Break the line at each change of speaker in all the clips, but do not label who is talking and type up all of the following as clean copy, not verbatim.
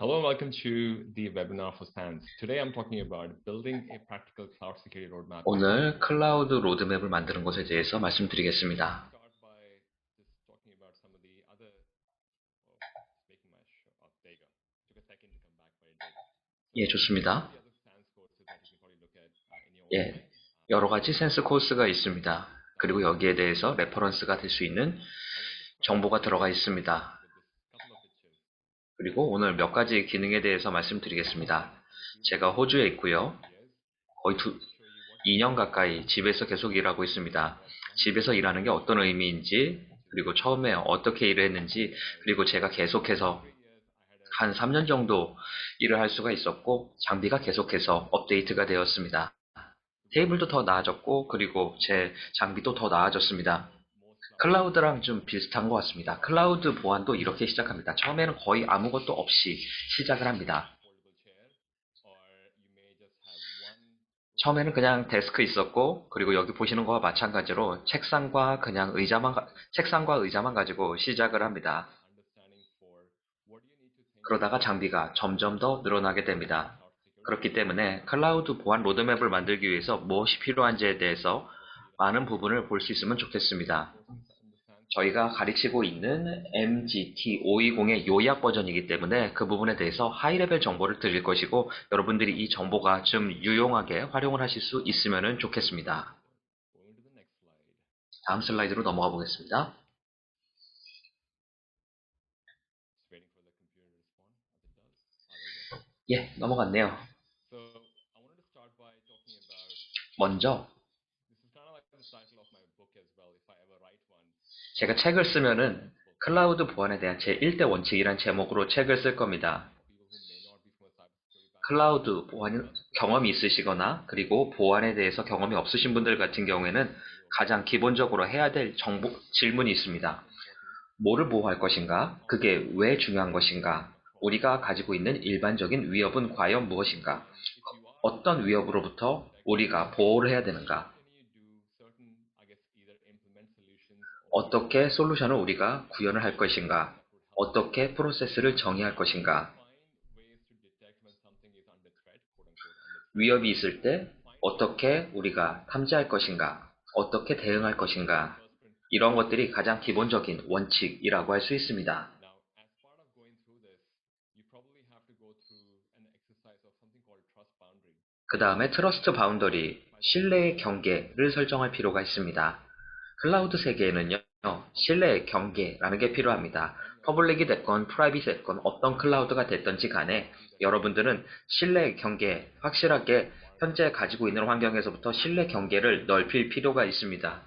Hello and welcome to the webinar for SANS. Today I'm talking about building a practical cloud security roadmap.
오늘 클라우드 로드맵을 만드는 것에 대해서 말씀드리겠습니다.
Start by just talking about some of the other. Just making my there you go. Took a second to come back, but it did.
예, 좋습니다.
The other SANS courses that you can probably look at in your own
예,
time.
여러 가지 센스 코र्스가 있습니다. 그리고 여기에 대해서 레퍼런스가 될 수 있는 정보가 들어가 있습니다. 그리고 오늘 몇 가지 기능에 대해서 말씀드리겠습니다. 제가 호주에 있고요. 거의 2년 가까이 집에서 계속 일하고 있습니다. 집에서 일하는 게 어떤 의미인지, 그리고 처음에 어떻게 일을 했는지, 그리고 제가 계속해서 한 3년 정도 일을 할 수가 있었고, 장비가 계속해서 업데이트가 되었습니다. 테이블도 더 나아졌고, 그리고 제 장비도 더 나아졌습니다. 클라우드랑 좀 비슷한 것 같습니다. 클라우드 보안도 이렇게 시작합니다. 처음에는 거의 아무것도 없이 시작을 합니다. 처음에는 그냥 데스크 있었고, 그리고 여기 보시는 거와 마찬가지로 책상과 의자만 가지고 시작을 합니다. 그러다가 장비가 점점 더 늘어나게 됩니다. 그렇기 때문에 클라우드 보안 로드맵을 만들기 위해서 무엇이 필요한지에 대해서 많은 부분을 볼 수 있으면 좋겠습니다. 저희가 가르치고 있는 MGT520의 요약 버전이기 때문에 그 부분에 대해서 하이레벨 정보를 드릴 것이고, 여러분들이 이 정보가 좀 유용하게 활용을 하실 수 있으면 좋겠습니다. 다음 슬라이드로 넘어가 보겠습니다. 예, 넘어갔네요. 먼저 제가 책을 쓰면은 클라우드 보안에 대한 제1대 원칙이란 제목으로 책을 쓸 겁니다. 클라우드 보안 경험이 있으시거나 그리고 보안에 대해서 경험이 없으신 분들 같은 경우에는 가장 기본적으로 해야 될 질문이 있습니다. 뭐를 보호할 것인가? 그게 왜 중요한 것인가? 우리가 가지고 있는 일반적인 위협은 과연 무엇인가? 어떤 위협으로부터 우리가 보호를 해야 되는가? 어떻게 솔루션을 우리가 구현을 할 것인가? 어떻게 프로세스를 정의할 것인가? 위협이 있을 때 어떻게 우리가 탐지할 것인가? 어떻게 대응할 것인가? 이런 것들이 가장 기본적인 원칙이라고 할 수 있습니다. 그 다음에 트러스트 바운더리, 신뢰의 경계를 설정할 필요가 있습니다. 클라우드 세계에는요, 신뢰의 경계라는 게 필요합니다. 퍼블릭이 됐건 프라이빗이 됐건 어떤 클라우드가 됐든지 간에 여러분들은 신뢰의 경계, 확실하게 현재 가지고 있는 환경에서부터 신뢰 경계를 넓힐 필요가 있습니다.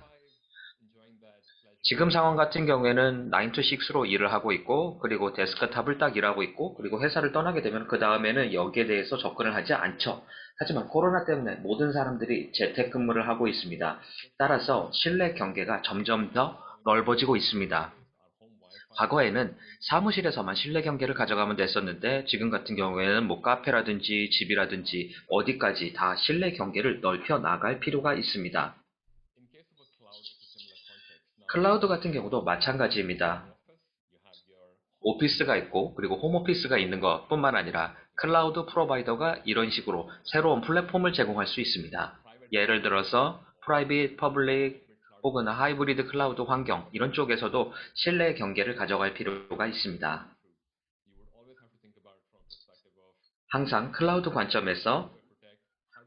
지금 상황 같은 경우에는 9 to 6로 일을 하고 있고, 그리고 데스크탑을 딱 일하고 있고, 그리고 회사를 떠나게 되면 그 다음에는 여기에 대해서 접근을 하지 않죠. 하지만 코로나 때문에 모든 사람들이 재택근무를 하고 있습니다. 따라서 신뢰 경계가 점점 더 넓어지고 있습니다. 과거에는 사무실에서만 신뢰 경계를 가져가면 됐었는데, 지금 같은 경우에는 뭐 카페라든지 집이라든지 어디까지 다 신뢰 경계를 넓혀 나갈 필요가 있습니다. 클라우드 같은 경우도 마찬가지입니다. 오피스가 있고 그리고 홈오피스가 있는 것 뿐만 아니라 클라우드 프로바이더가 이런 식으로 새로운 플랫폼을 제공할 수 있습니다. 예를 들어서 프라이빗, 퍼블릭 혹은 하이브리드 클라우드 환경 이런 쪽에서도 신뢰 경계를 가져갈 필요가 있습니다. 항상 클라우드 관점에서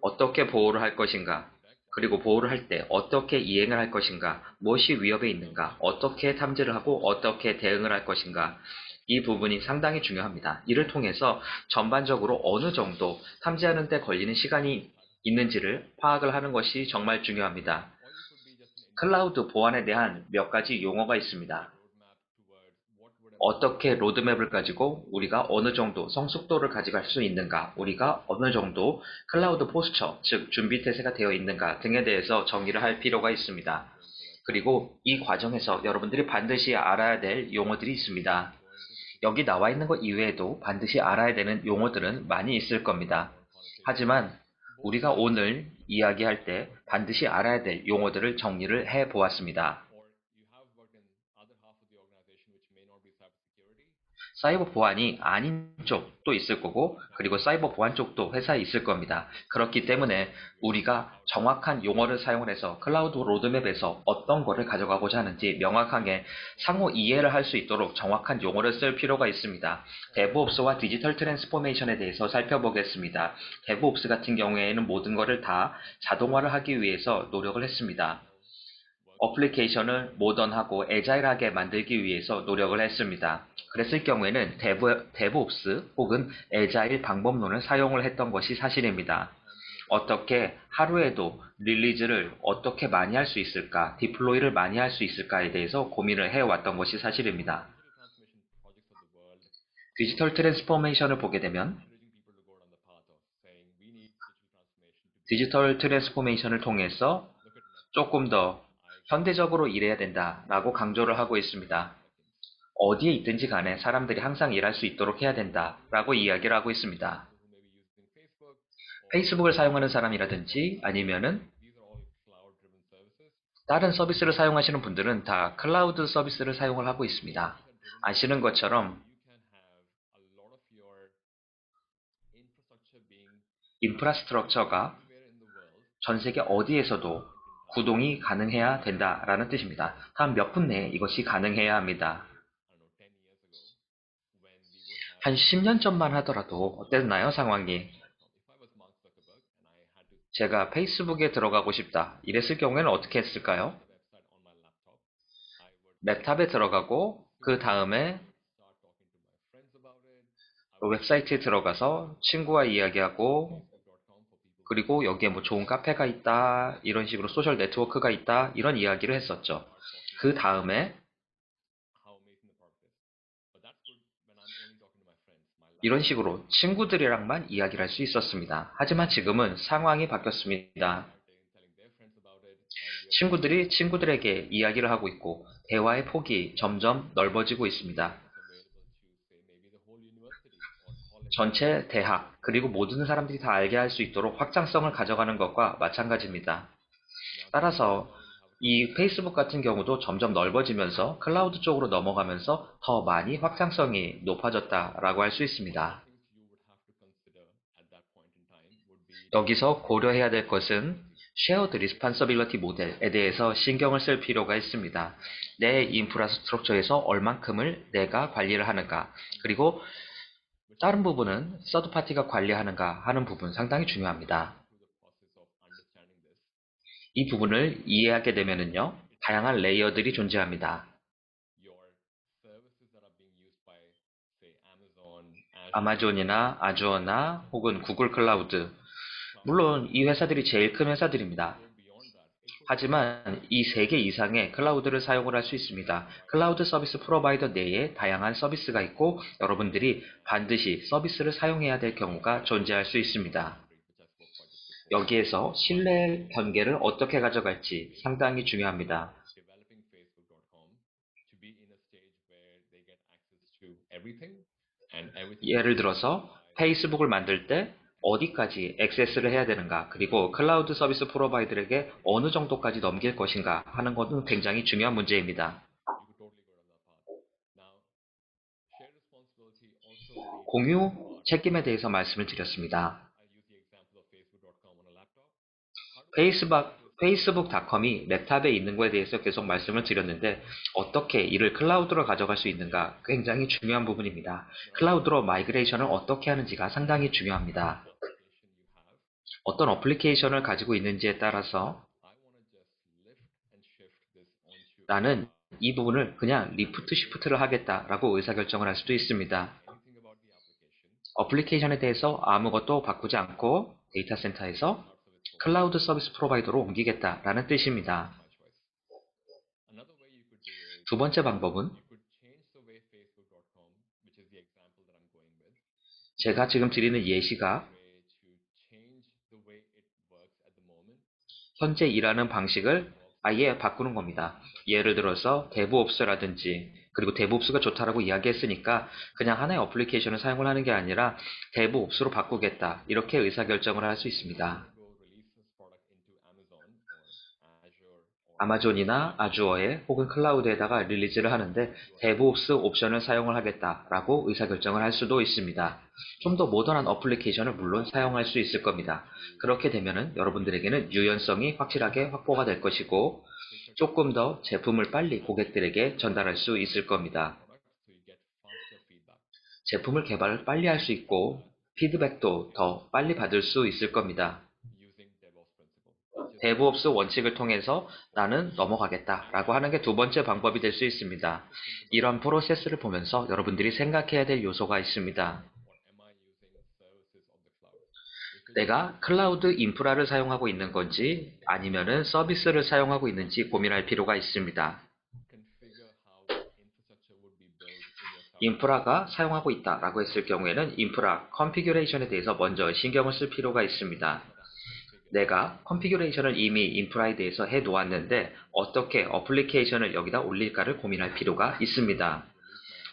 어떻게 보호를 할 것인가, 그리고 보호를 할 때 어떻게 이행을 할 것인가, 무엇이 위협에 있는가, 어떻게 탐지를 하고 어떻게 대응을 할 것인가, 이 부분이 상당히 중요합니다. 이를 통해서 전반적으로 어느 정도 탐지하는 데 걸리는 시간이 있는지를 파악을 하는 것이 정말 중요합니다. 클라우드 보안에 대한 몇 가지 용어가 있습니다. 어떻게 로드맵을 가지고 우리가 어느 정도 성숙도를 가져갈 수 있는가, 우리가 어느 정도 클라우드 포스처, 즉 준비 태세가 되어 있는가 등에 대해서 정의를 할 필요가 있습니다. 그리고 이 과정에서 여러분들이 반드시 알아야 될 용어들이 있습니다. 여기 나와 있는 것 이외에도 반드시 알아야 되는 용어들은 많이 있을 겁니다. 하지만 우리가 오늘 이야기할 때 반드시 알아야 될 용어들을 정리를 해 보았습니다. 사이버 보안이 아닌 쪽도 있을 거고, 그리고 사이버 보안 쪽도 회사에 있을 겁니다. 그렇기 때문에 우리가 정확한 용어를 사용을 해서 클라우드 로드맵에서 어떤 거를 가져가고자 하는지 명확하게 상호 이해를 할 수 있도록 정확한 용어를 쓸 필요가 있습니다. 데브옵스와 디지털 트랜스포메이션에 대해서 살펴보겠습니다. 데브옵스 같은 경우에는 모든 것을 다 자동화를 하기 위해서 노력을 했습니다. 어플리케이션을 모던하고 애자일하게 만들기 위해서 노력을 했습니다. 그랬을 경우에는 데브옵스 혹은 애자일 방법론을 사용을 했던 것이 사실입니다. 어떻게 하루에도 릴리즈를 어떻게 많이 할 수 있을까, 디플로이를 많이 할 수 있을까에 대해서 고민을 해왔던 것이 사실입니다. 디지털 트랜스포메이션을 보게 되면 디지털 트랜스포메이션을 통해서 조금 더 현대적으로 일해야 된다라고 강조를 하고 있습니다. 어디에 있든지 간에 사람들이 항상 일할 수 있도록 해야 된다라고 이야기를 하고 있습니다. 페이스북을 사용하는 사람이라든지 아니면은 다른 서비스를 사용하시는 분들은 다 클라우드 서비스를 사용을 하고 있습니다. 아시는 것처럼 인프라스트럭처가 전 세계 어디에서도 구동이 가능해야 된다라는 뜻입니다. 단 몇 분 내에 이것이 가능해야 합니다. 한 10년 전만 하더라도 어땠나요, 상황이? 제가 페이스북에 들어가고 싶다. 이랬을 경우에는 어떻게 했을까요? 랩탑에 들어가고 그 다음에 웹사이트에 들어가서 친구와 이야기하고 그리고 여기에 뭐 좋은 카페가 있다, 이런 식으로 소셜 네트워크가 있다, 이런 이야기를 했었죠. 그 다음에 이런 식으로 친구들이랑만 이야기를 할 수 있었습니다. 하지만 지금은 상황이 바뀌었습니다. 친구들이 친구들에게 이야기를 하고 있고 대화의 폭이 점점 넓어지고 있습니다. 전체 대학 그리고 모든 사람들이 다 알게 할 수 있도록 확장성을 가져가는 것과 마찬가지입니다. 따라서 이 페이스북 같은 경우도 점점 넓어지면서 클라우드 쪽으로 넘어가면서 더 많이 확장성이 높아졌다라고 할 수 있습니다. 여기서 고려해야 될 것은 쉐어드 리스판서빌리티 모델에 대해서 신경을 쓸 필요가 있습니다. 내 인프라스트럭처에서 얼만큼을 내가 관리를 하는가, 그리고 다른 부분은 서드파티가 관리하는가 하는 부분 상당히 중요합니다. 이 부분을 이해하게 되면은요, 다양한 레이어들이 존재합니다. 아마존이나 아주어나 혹은 구글 클라우드, 물론 이 회사들이 제일 큰 회사들입니다. 하지만 이 3개 이상의 클라우드를 사용을 할 수 있습니다. 클라우드 서비스 프로바이더 내에 다양한 서비스가 있고 여러분들이 반드시 서비스를 사용해야 될 경우가 존재할 수 있습니다. 여기에서 신뢰 경계를 어떻게 가져갈지 상당히 중요합니다. 예를 들어서 페이스북을 만들 때 어디까지 액세스를 해야 되는가, 그리고 클라우드 서비스 프로바이더에게 어느 정도까지 넘길 것인가 하는 것은 굉장히 중요한 문제입니다. 공유 책임에 대해서 말씀을 드렸습니다. 페이스북닷컴이 랩탑에 있는 것에 대해서 계속 말씀을 드렸는데 어떻게 이를 클라우드로 가져갈 수 있는가 굉장히 중요한 부분입니다. 클라우드로 마이그레이션을 어떻게 하는지가 상당히 중요합니다. 어떤 어플리케이션을 가지고 있는지에 따라서 나는 이 부분을 그냥 리프트 시프트를 하겠다라고 의사결정을 할 수도 있습니다. 어플리케이션에 대해서 아무것도 바꾸지 않고 데이터 센터에서 클라우드 서비스 프로바이더로 옮기겠다라는 뜻입니다. 두 번째 방법은 제가 지금 드리는 예시가 현재 일하는 방식을 아예 바꾸는 겁니다. 예를 들어서 데브옵스라든지, 그리고 데브옵스가 좋다라고 이야기했으니까 그냥 하나의 어플리케이션을 사용을 하는 게 아니라 데브옵스로 바꾸겠다, 이렇게 의사결정을 할 수 있습니다. 아마존이나 아주어에 혹은 클라우드에다가 릴리즈를 하는데 데브옵스 옵션을 사용을 하겠다라고 의사결정을 할 수도 있습니다. 좀 더 모던한 어플리케이션을 물론 사용할 수 있을 겁니다. 그렇게 되면은 여러분들에게는 유연성이 확실하게 확보가 될 것이고 조금 더 제품을 빨리 고객들에게 전달할 수 있을 겁니다. 제품을 개발을 빨리 할 수 있고 피드백도 더 빨리 받을 수 있을 겁니다. 데브옵스 원칙을 통해서 나는 넘어가겠다라고 하는 게 두 번째 방법이 될 수 있습니다. 이런 프로세스를 보면서 여러분들이 생각해야 될 요소가 있습니다. 내가 클라우드 인프라를 사용하고 있는 건지 아니면은 서비스를 사용하고 있는지 고민할 필요가 있습니다. 인프라가 사용하고 있다라고 했을 경우에는 인프라 컨피규레이션에 대해서 먼저 신경을 쓸 필요가 있습니다. 내가 컨피규레이션을 이미 인프라에 대해서 해 놓았는데 어떻게 어플리케이션을 여기다 올릴까를 고민할 필요가 있습니다.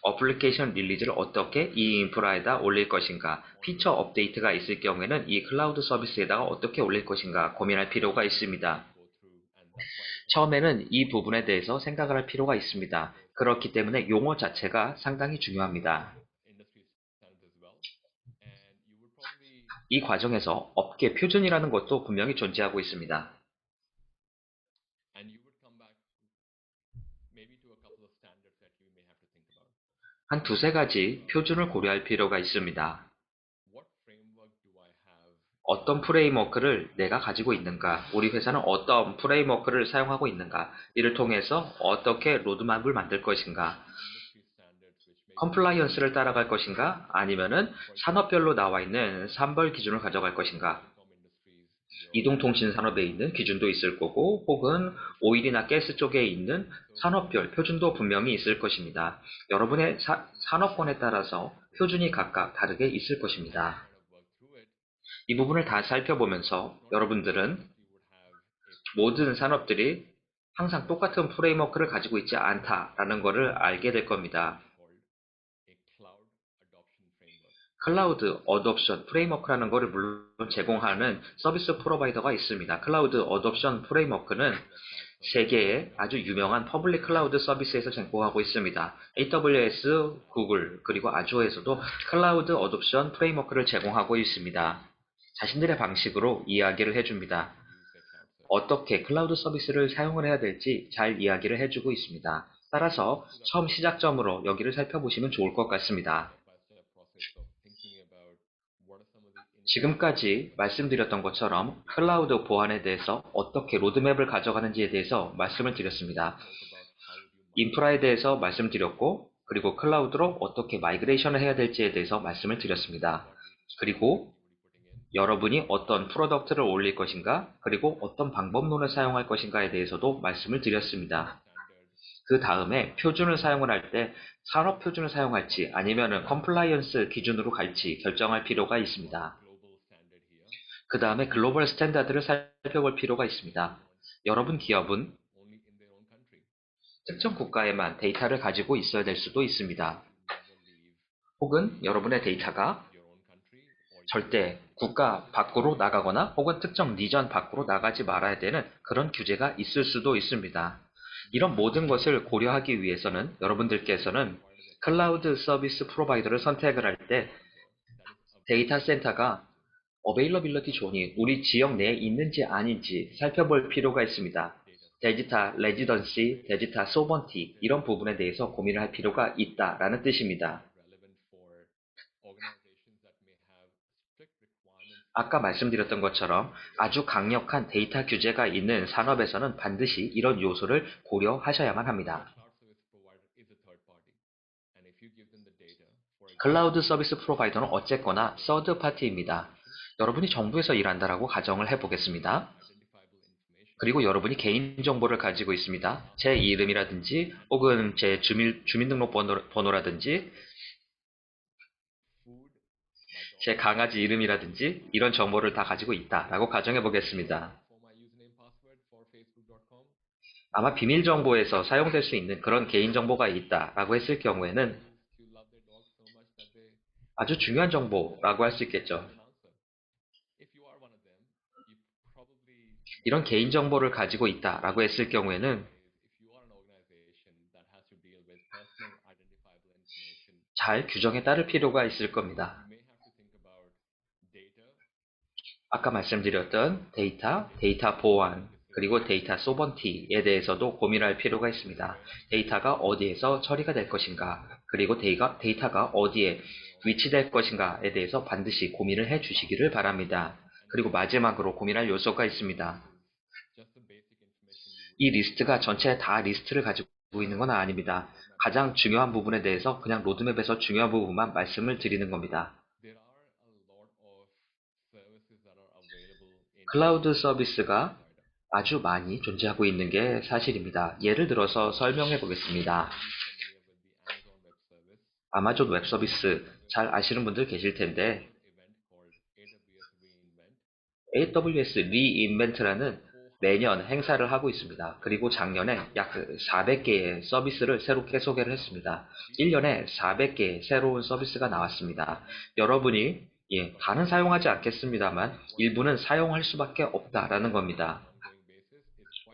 어플리케이션 릴리즈를 어떻게 이 인프라에다 올릴 것인가, 피처 업데이트가 있을 경우에는 이 클라우드 서비스에다가 어떻게 올릴 것인가 고민할 필요가 있습니다. 처음에는 이 부분에 대해서 생각을 할 필요가 있습니다. 그렇기 때문에 용어 자체가 상당히 중요합니다. 이 과정에서 업계 표준이라는 것도 분명히 존재하고 있습니다. 한 두세 가지 표준을 고려할 필요가 있습니다. 어떤 프레임워크를 내가 가지고 있는가, 우리 회사는 어떤 프레임워크를 사용하고 있는가, 이를 통해서 어떻게 로드맵을 만들 것인가, 컴플라이언스를 따라갈 것인가, 아니면은 산업별로 나와 있는 산벌 기준을 가져갈 것인가, 이동통신 산업에 있는 기준도 있을 거고, 혹은 오일이나 가스 쪽에 있는 산업별 표준도 분명히 있을 것입니다. 여러분의 산업권에 따라서 표준이 각각 다르게 있을 것입니다. 이 부분을 다 살펴보면서 여러분들은 모든 산업들이 항상 똑같은 프레임워크를 가지고 있지 않다라는 것을 알게 될 겁니다. 클라우드 어뎨션 프레임워크라는 것을 물론 제공하는 서비스 프로바이더가 있습니다. 클라우드 어뎨션 프레임워크는 세계의 아주 유명한 퍼블릭 클라우드 서비스에서 제공하고 있습니다. AWS, 구글, 그리고 아주어에서도 클라우드 어뎨션 프레임워크를 제공하고 있습니다. 자신들의 방식으로 이야기를 해줍니다. 어떻게 클라우드 서비스를 사용을 해야 될지 잘 이야기를 해주고 있습니다. 따라서 처음 시작점으로 여기를 살펴보시면 좋을 것 같습니다. 지금까지 말씀드렸던 것처럼 클라우드 보안에 대해서 어떻게 로드맵을 가져가는지에 대해서 말씀을 드렸습니다. 인프라에 대해서 말씀드렸고, 그리고 클라우드로 어떻게 마이그레이션을 해야 될지에 대해서 말씀을 드렸습니다. 그리고 여러분이 어떤 프로덕트를 올릴 것인가, 그리고 어떤 방법론을 사용할 것인가에 대해서도 말씀을 드렸습니다. 그 다음에 표준을 사용을 할 때 산업 표준을 사용할지 아니면 컴플라이언스 기준으로 갈지 결정할 필요가 있습니다. 그 다음에 글로벌 스탠다드를 살펴볼 필요가 있습니다. 여러분 기업은 특정 국가에만 데이터를 가지고 있어야 될 수도 있습니다. 혹은 여러분의 데이터가 절대 국가 밖으로 나가거나 혹은 특정 리전 밖으로 나가지 말아야 되는 그런 규제가 있을 수도 있습니다. 이런 모든 것을 고려하기 위해서는 여러분들께서는 클라우드 서비스 프로바이더를 선택을 할 때 데이터 센터가 어베일러빌리티 존이 우리 지역 내에 있는지 아닌지 살펴볼 필요가 있습니다. 데이터 레지던시, 데이터 소번티 이런 부분에 대해서 고민을 할 필요가 있다라는 뜻입니다. 아까 말씀드렸던 것처럼 아주 강력한 데이터 규제가 있는 산업에서는 반드시 이런 요소를 고려하셔야만 합니다. 클라우드 서비스 프로바이더는 어쨌거나 서드 파티입니다. 여러분이 정부에서 일한다라고 가정을 해보겠습니다. 그리고 여러분이 개인정보를 가지고 있습니다. 제 이름이라든지 혹은 제 주민등록번호라든지 제 강아지 이름이라든지 이런 정보를 다 가지고 있다라고 가정해 보겠습니다. 아마 비밀정보에서 사용될 수 있는 그런 개인정보가 있다라고 했을 경우에는 아주 중요한 정보라고 할 수 있겠죠. 이런 개인정보를 가지고 있다라고 했을 경우에는 잘 규정에 따를 필요가 있을 겁니다. 아까 말씀드렸던 데이터 보안, 그리고 데이터 소버티에 대해서도 고민할 필요가 있습니다. 데이터가 어디에서 처리가 될 것인가, 그리고 데이터가 어디에 위치될 것인가에 대해서 반드시 고민을 해 주시기를 바랍니다. 그리고 마지막으로 고민할 요소가 있습니다. 이 리스트가 전체 다 리스트를 가지고 있는 건 아닙니다. 가장 중요한 부분에 대해서 그냥 로드맵에서 중요한 부분만 말씀을 드리는 겁니다. 클라우드 서비스가 아주 많이 존재하고 있는 게 사실입니다. 예를 들어서 설명해 보겠습니다. 아마존 웹 서비스 잘 아시는 분들 계실 텐데 AWS 리인벤트라는 매년 행사를 하고 있습니다. 그리고 작년에 약 400개의 서비스를 새롭게 소개를 했습니다. 1년에 400개의 새로운 서비스가 나왔습니다. 여러분이 다는 사용하지 않겠습니다만 일부는 사용할 수밖에 없다라는 겁니다.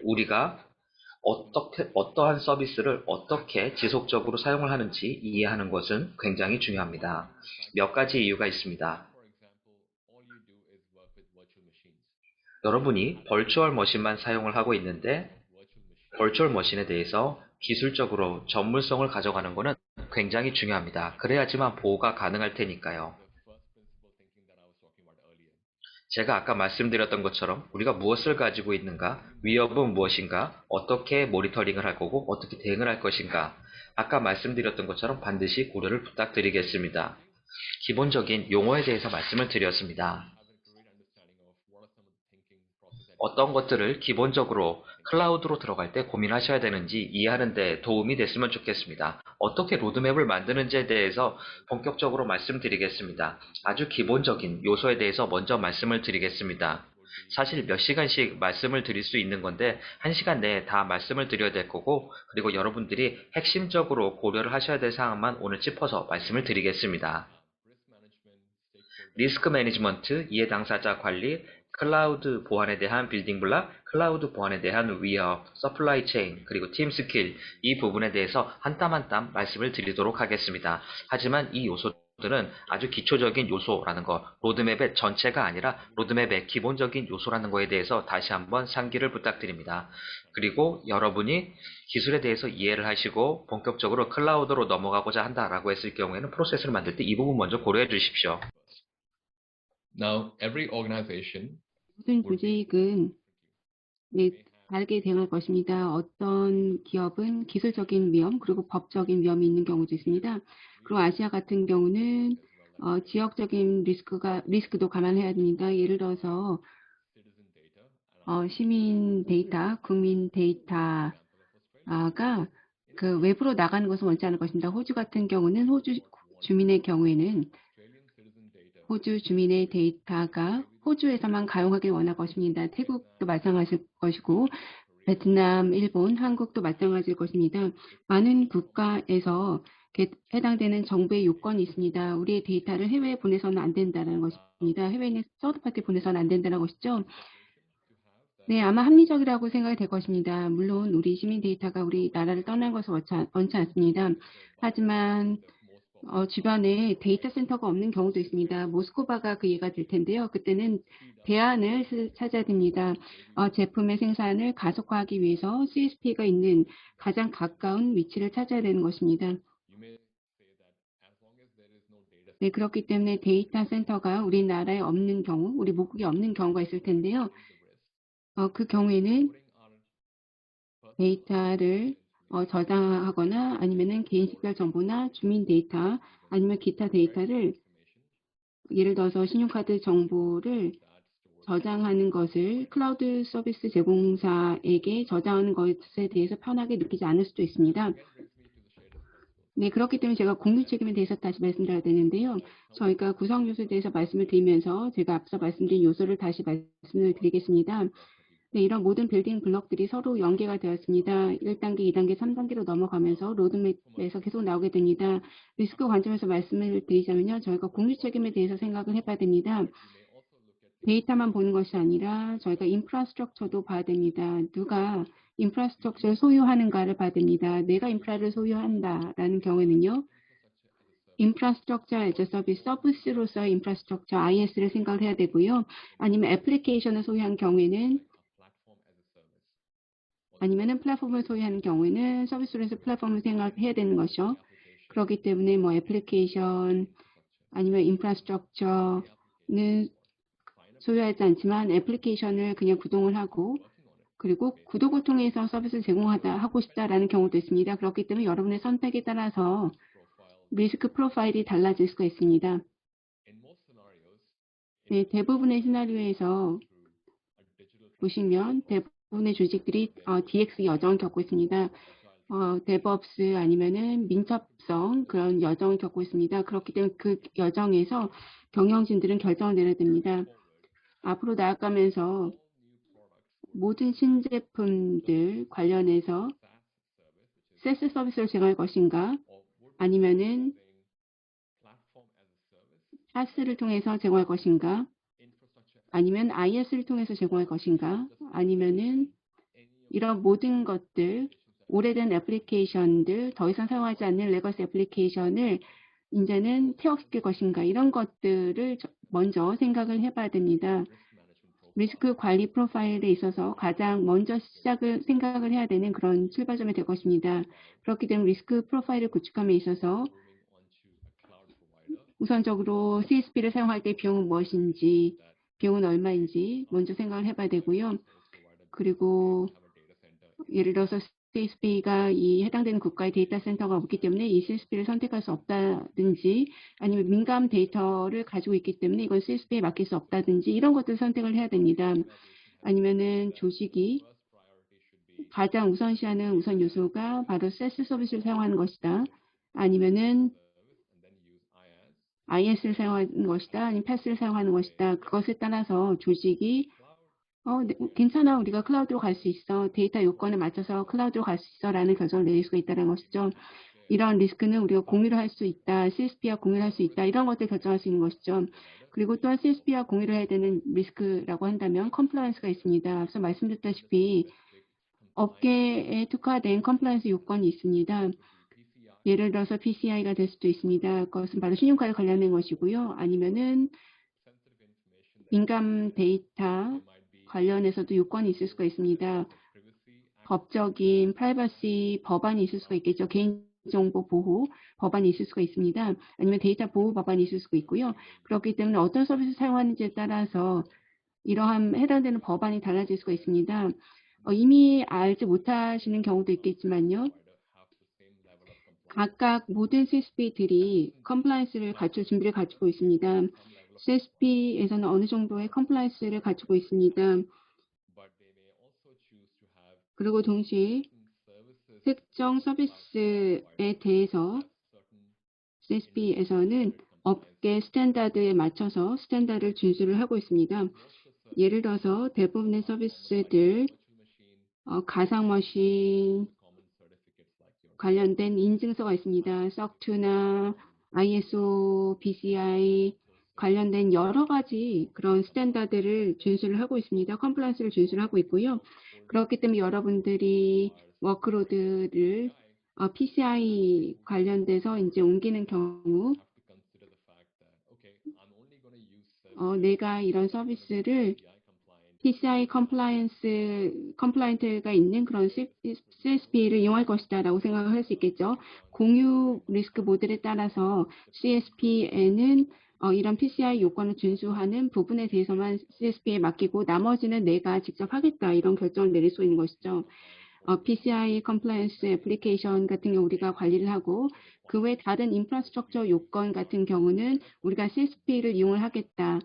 우리가 어떠한 서비스를 어떻게 지속적으로 사용을 하는지 이해하는 것은 굉장히 중요합니다. 몇 가지 이유가 있습니다. 여러분이 버추얼 머신만 사용을 하고 있는데 버추얼 머신에 대해서 기술적으로 전문성을 가져가는 것은 굉장히 중요합니다. 그래야지만 보호가 가능할 테니까요. 제가 아까 말씀드렸던 것처럼 우리가 무엇을 가지고 있는가, 위협은 무엇인가, 어떻게 모니터링을 할 거고 어떻게 대응을 할 것인가, 아까 말씀드렸던 것처럼 반드시 고려를 부탁드리겠습니다. 기본적인 용어에 대해서 말씀을 드렸습니다. 어떤 것들을 기본적으로 클라우드로 들어갈 때 고민하셔야 되는지 이해하는 데 도움이 됐으면 좋겠습니다. 어떻게 로드맵을 만드는지에 대해서 본격적으로 말씀드리겠습니다. 아주 기본적인 요소에 대해서 먼저 말씀을 드리겠습니다. 사실 몇 시간씩 말씀을 드릴 수 있는 건데 1시간 내에 다 말씀을 드려야 될 거고, 그리고 여러분들이 핵심적으로 고려를 하셔야 될 사항만 오늘 짚어서 말씀을 드리겠습니다. 리스크 매니지먼트, 이해 당사자 관리, 클라우드 보안에 대한 빌딩 블락, 클라우드 보안에 대한 위협, 서플라이 체인, 그리고 팀 스킬, 이 부분에 대해서 한 땀 한 땀 말씀을 드리도록 하겠습니다. 하지만 이 요소들은 아주 기초적인 요소라는 거, 로드맵의 전체가 아니라 로드맵의 기본적인 요소라는 거에 대해서 다시 한번 상기를 부탁드립니다. 그리고 여러분이 기술에 대해서 이해를 하시고 본격적으로 클라우드로 넘어가고자 한다라고 했을 경우에는 프로세스를 만들 때 이 부분 먼저 고려해 주십시오.
Now, every organization
모든 조직은 다르게 대응할 것입니다. 어떤 기업은 기술적인 위험 그리고 법적인 위험이 있는 경우도 있습니다. 그리고 아시아 같은 경우는 지역적인 리스크도 감안해야 됩니다. 예를 들어서 시민 데이터, 국민 데이터가 그 외부로 나가는 것을 원치 않을 것입니다. 호주 같은 경우는 호주 주민의 데이터가 호주에서만 가용하길 원할 것입니다. 태국도 마찬가지일 것이고 베트남, 일본, 한국도 마찬가지일 것입니다. 많은 국가에서 해당되는 정부의 요건이 있습니다. 우리의 데이터를 해외에 보내서는 안 된다는 것입니다. 해외에 있는 서드파티 보내서는 안 된다는 것이죠. 네, 아마 합리적이라고 생각이 될 것입니다. 물론 우리 시민 데이터가 우리 나라를 떠난 것을 원치 않습니다. 하지만 주변에 데이터 센터가 없는 경우도 있습니다. 모스크바가 그 예가 될 텐데요. 그때는 대안을 찾아야 됩니다. 제품의 생산을 가속화하기 위해서 CSP가 있는 가장 가까운 위치를 찾아야 되는 것입니다. 네, 그렇기 때문에 데이터 센터가 우리나라에 없는 경우, 우리 모국에 없는 경우가 있을 텐데요. 그 경우에는 데이터를 저장하거나 아니면은 개인 식별 정보나 주민 데이터 아니면 기타 데이터를 예를 들어서 신용카드 정보를 저장하는 것을 클라우드 서비스 제공사에게 저장하는 것에 대해서 편하게 느끼지 않을 수도 있습니다. 네, 그렇기 때문에 제가 공유 책임에 대해서 다시 말씀드려야 되는데요. 저희가 구성 요소에 대해서 말씀을 드리면서 제가 앞서 말씀드린 요소를 다시 말씀을 드리겠습니다. 네, 이런 모든 빌딩 블록들이 서로 연계가 되었습니다. 1단계, 2단계, 3단계로 넘어가면서 로드맵에서 계속 나오게 됩니다. 리스크 관점에서 말씀을 드리자면요. 저희가 공유 책임에 대해서 생각을 해봐야 됩니다. 데이터만 보는 것이 아니라 저희가 인프라스트럭처도 봐야 됩니다. 누가 인프라스트럭처를 소유하는가를 봐야 됩니다. 내가 인프라를 소유한다라는 경우에는요. 인프라스트럭처 as a 서비스, 서비스로서의 인프라스트럭처, IS를 생각을 해야 되고요. 아니면 애플리케이션을 소유한 경우에는 아니면은 플랫폼을 소유하는 경우에는 서비스로서 플랫폼을 생각해야 되는 것이죠. 그렇기 때문에 뭐 애플리케이션 아니면 인프라스트럭처는 소유하지 않지만 애플리케이션을 그냥 구동을 하고 그리고 구독을 통해서 서비스를 하고 싶다라는 경우도 있습니다. 그렇기 때문에 여러분의 선택에 따라서 리스크 프로파일이 달라질 수가 있습니다. 네, 대부분의 시나리오에서 보시면 대부분의 조직들이 DX 여정을 겪고 있습니다. 데브옵스 아니면은 민첩성 그런 여정을 겪고 있습니다. 그렇기 때문에 그 여정에서 경영진들은 결정을 내려야 됩니다. 앞으로 나아가면서 모든 신제품들 관련해서 세스 서비스를 제공할 것인가 아니면은 SaaS를 통해서 제공할 것인가 아니면 IS를 통해서 제공할 것인가 아니면은 이런 모든 것들 오래된 애플리케이션들 더 이상 사용하지 않는 레거시 애플리케이션을 이제는 퇴역시킬 것인가 이런 것들을 먼저 생각을 해봐야 됩니다. 리스크 관리 프로파일에 있어서 가장 먼저 생각을 해야 되는 그런 출발점이 될 것입니다. 그렇기 때문에 리스크 프로파일을 구축함에 있어서 우선적으로 CSP를 사용할 때 비용은 무엇인지, 비용은 얼마인지 먼저 생각을 해봐야 되고요. 그리고 예를 들어서 CSP가 이 해당되는 국가의 데이터 센터가 없기 때문에 이 CSP를 선택할 수 없다든지 아니면 민감 데이터를 가지고 있기 때문에 이건 CSP에 맡길 수 없다든지 이런 것들 선택을 해야 됩니다. 아니면은 조직이 가장 우선시하는 우선 요소가 바로 세스 서비스를 사용하는 것이다. 아니면은 IS를 사용하는 것이다. 아니면 패스를 사용하는 것이다. 그것에 따라서 조직이 네, 괜찮아. 우리가 클라우드로 갈 수 있어. 데이터 요건에 맞춰서 클라우드로 갈 수 있어. 라는 결정을 내릴 수가 있다는 것이죠. 이런 리스크는 우리가 공유를 할 수 있다. CSP와 공유를 할 수 있다. 이런 것들 결정할 수 있는 것이죠. 그리고 또한 CSP와 공유를 해야 되는 리스크라고 한다면 컴플라이언스가 있습니다. 앞서 말씀드렸다시피 업계에 특화된 컴플라이언스 요건이 있습니다. 예를 들어서 PCI가 될 수도 있습니다. 그것은 바로 신용카드 관련된 것이고요. 아니면은 민감 데이터 관련해서도 요건이 있을 수가 있습니다. 법적인 프라이버시 법안이 있을 수가 있겠죠. 개인정보 보호 법안이 있을 수가 있습니다. 아니면 데이터 보호 법안이 있을 수가 있고요. 그렇기 때문에 어떤 서비스를 사용하는지에 따라서 이러한 해당되는 법안이 달라질 수가 있습니다. 이미 알지 못하시는 경우도 있겠지만요. 각각 모든 CSP들이 컴플라이언스를 갖출 준비를 갖추고 있습니다. CSP에서는 어느 정도의 컴플라이언스를 갖추고 있습니다. 그리고 동시에 특정 서비스에 대해서 CSP에서는 업계 스탠다드에 맞춰서 스탠다드를 준수를 하고 있습니다. 예를 들어서 대부분의 서비스들 가상머신 관련된 인증서가 있습니다. SOC 2나 ISO, PCI 관련된 여러 가지 그런 스탠다드를 준수를 하고 있습니다. 컴플라이언스를 준수를 하고 있고요. 그렇기 때문에 여러분들이 워크로드를 PCI 관련돼서 이제 옮기는 경우 내가 이런 서비스를 PCI 컴플라이언트가 있는 그런 CSP를 이용할 것이다 라고 생각을 할 수 있겠죠. 공유 리스크 모델에 따라서 CSP에는 이런 PCI 요건을 준수하는 부분에 대해서만 CSP에 맡기고 나머지는 내가 직접 하겠다 이런 결정을 내릴 수 있는 것이죠. PCI 컴플라이언스 애플리케이션 같은 경우 우리가 관리를 하고 그 외 다른 인프라스트럭처 요건 같은 경우는 우리가 CSP를 이용을 하겠다.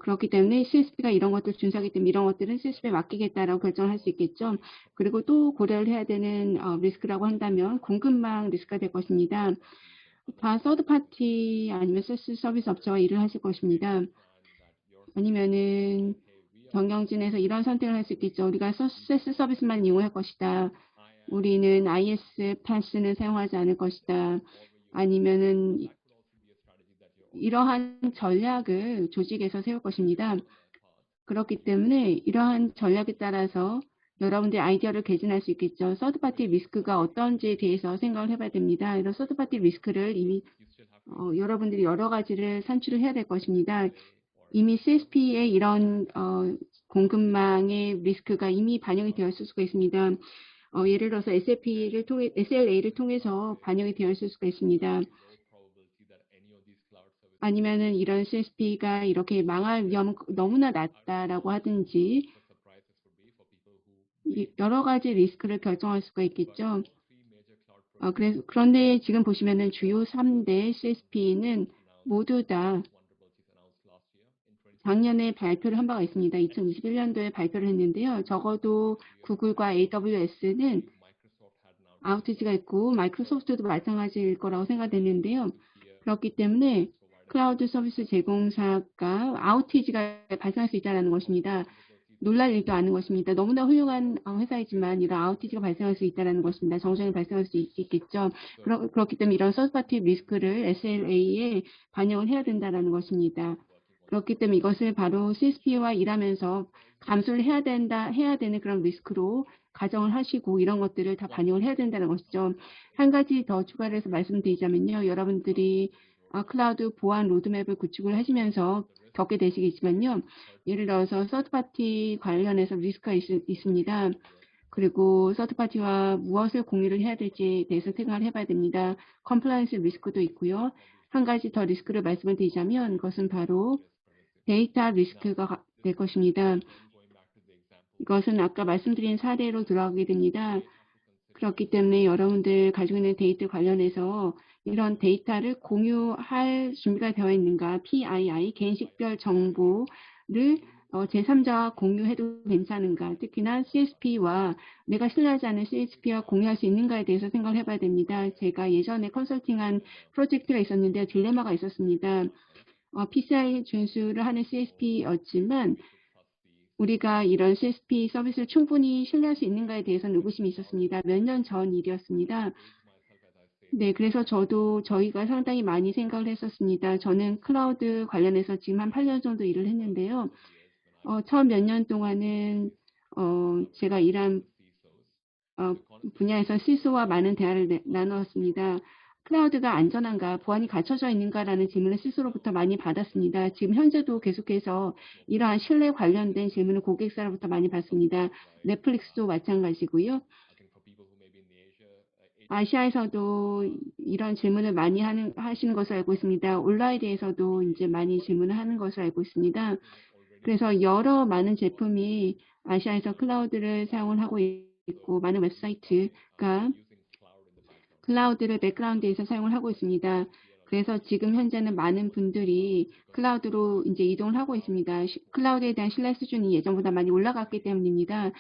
그렇기 때문에 CSP가 이런 것들 준수하기 때문에 이런 것들은 CSP에 맡기겠다라고 결정을 할 수 있겠죠. 그리고 또 고려를 해야 되는 리스크라고 한다면 공급망 리스크가 될 것입니다. 다 서드파티 아니면 세스 서비스 업체와 일을 하실 것입니다. 아니면은 경영진에서 이런 선택을 할 수 있겠죠. 우리가 세스 서비스만 이용할 것이다. 우리는 IS 패스는 사용하지 않을 것이다. 아니면은 이러한 전략을 조직에서 세울 것입니다. 그렇기 때문에 이러한 전략에 따라서 여러분들의 아이디어를 개진할 수 있겠죠. 서드파티 리스크가 어떤지에 대해서 생각을 해봐야 됩니다. 이런 서드파티 리스크를 이미 여러분들이 여러 가지를 산출을 해야 될 것입니다. 이미 CSP의 이런 공급망의 리스크가 이미 반영이 되어 있을 수가 있습니다. 예를 들어서 SLA를 통해서 반영이 되어 있을 수가 있습니다. 아니면은 이런 CSP가 이렇게 망할 위험은 너무나 낮다라고 하든지 여러 가지 리스크를 결정할 수가 있겠죠. 그런데 지금 보시면은 주요 3대 CSP는 모두 다 작년에 발표를 한 바가 있습니다. 2021년도에 발표를 했는데요. 적어도 구글과 AWS는 아우티지가 있고 마이크로소프트도 마찬가지일 거라고 생각되는데요. 그렇기 때문에 클라우드 서비스 제공사가 아우티지가 발생할 수 있다는 것입니다. 놀랄 일도 아닌 것입니다. 너무나 훌륭한 회사이지만 이런 아우티지가 발생할 수 있다는 것입니다. 정전이 발생할 수 있겠죠. 그렇기 때문에 이런 서드파티 리스크를 SLA에 반영을 해야 된다는 것입니다. 그렇기 때문에 이것을 바로 CSP와 일하면서 감수를 해야 되는 그런 리스크로 가정을 하시고 이런 것들을 다 반영을 해야 된다는 것이죠. 한 가지 더 추가를 해서 말씀드리자면요. 여러분들이 클라우드 보안 로드맵을 구축을 하시면서 겪게 되시겠지만요. 예를 들어서 서드파티 관련해서 리스크가 있습니다. 그리고 서드파티와 무엇을 공유를 해야 될지에 대해서 생각을 해봐야 됩니다. 컴플라이언스 리스크도 있고요. 한 가지 더 리스크를 말씀을 드리자면 그것은 바로 데이터 리스크가 될 것입니다. 이것은 아까 말씀드린 사례로 들어가게 됩니다. 그렇기 때문에 여러분들 가지고 있는 데이터 관련해서 이런 데이터를 공유할 준비가 되어 있는가, PII, 개인식별 정보를 제3자와 공유해도 괜찮은가, 특히나 CSP와 내가 신뢰하지 않는 CSP와 공유할 수 있는가에 대해서 생각을 해봐야 됩니다. 제가 예전에 컨설팅한 프로젝트가 있었는데 딜레마가 있었습니다. PCI 준수를 하는 CSP였지만 우리가 이런 CSP 서비스를 충분히 신뢰할 수 있는가에 대해서는 의구심이 있었습니다. 몇 년 전 일이었습니다. 네, 그래서 저희가 상당히 많이 생각을 했었습니다. 저는 클라우드 관련해서 지금 한 8년 정도 일을 했는데요. 처음 몇 년 동안은 제가 일한 분야에서 CISO와 많은 대화를 나누었습니다. 클라우드가 안전한가, 보안이 갖춰져 있는가라는 질문을 CISO로부터 많이 받았습니다. 지금 현재도 계속해서 이러한 신뢰 관련된 질문을 고객사로부터 많이 받습니다. 넷플릭스도 마찬가지고요. 아시아에서도 이런 질문을 많이 하시는 것을 알고 있습니다. 온라인에서도 이제 많이 질문을 하는 것을 알고 있습니다. 그래서 많은 제품이 아시아에서 클라우드를 사용을 하고 있고 많은 웹사이트가 클라우드를 백그라운드에서 사용을 하고 있습니다. 그래서 지금 현재는 많은 분들이 클라우드로 이제 이동을 하고 있습니다. 클라우드에 대한 신뢰 수준이 예전보다 많이 올라갔기 때문입니다.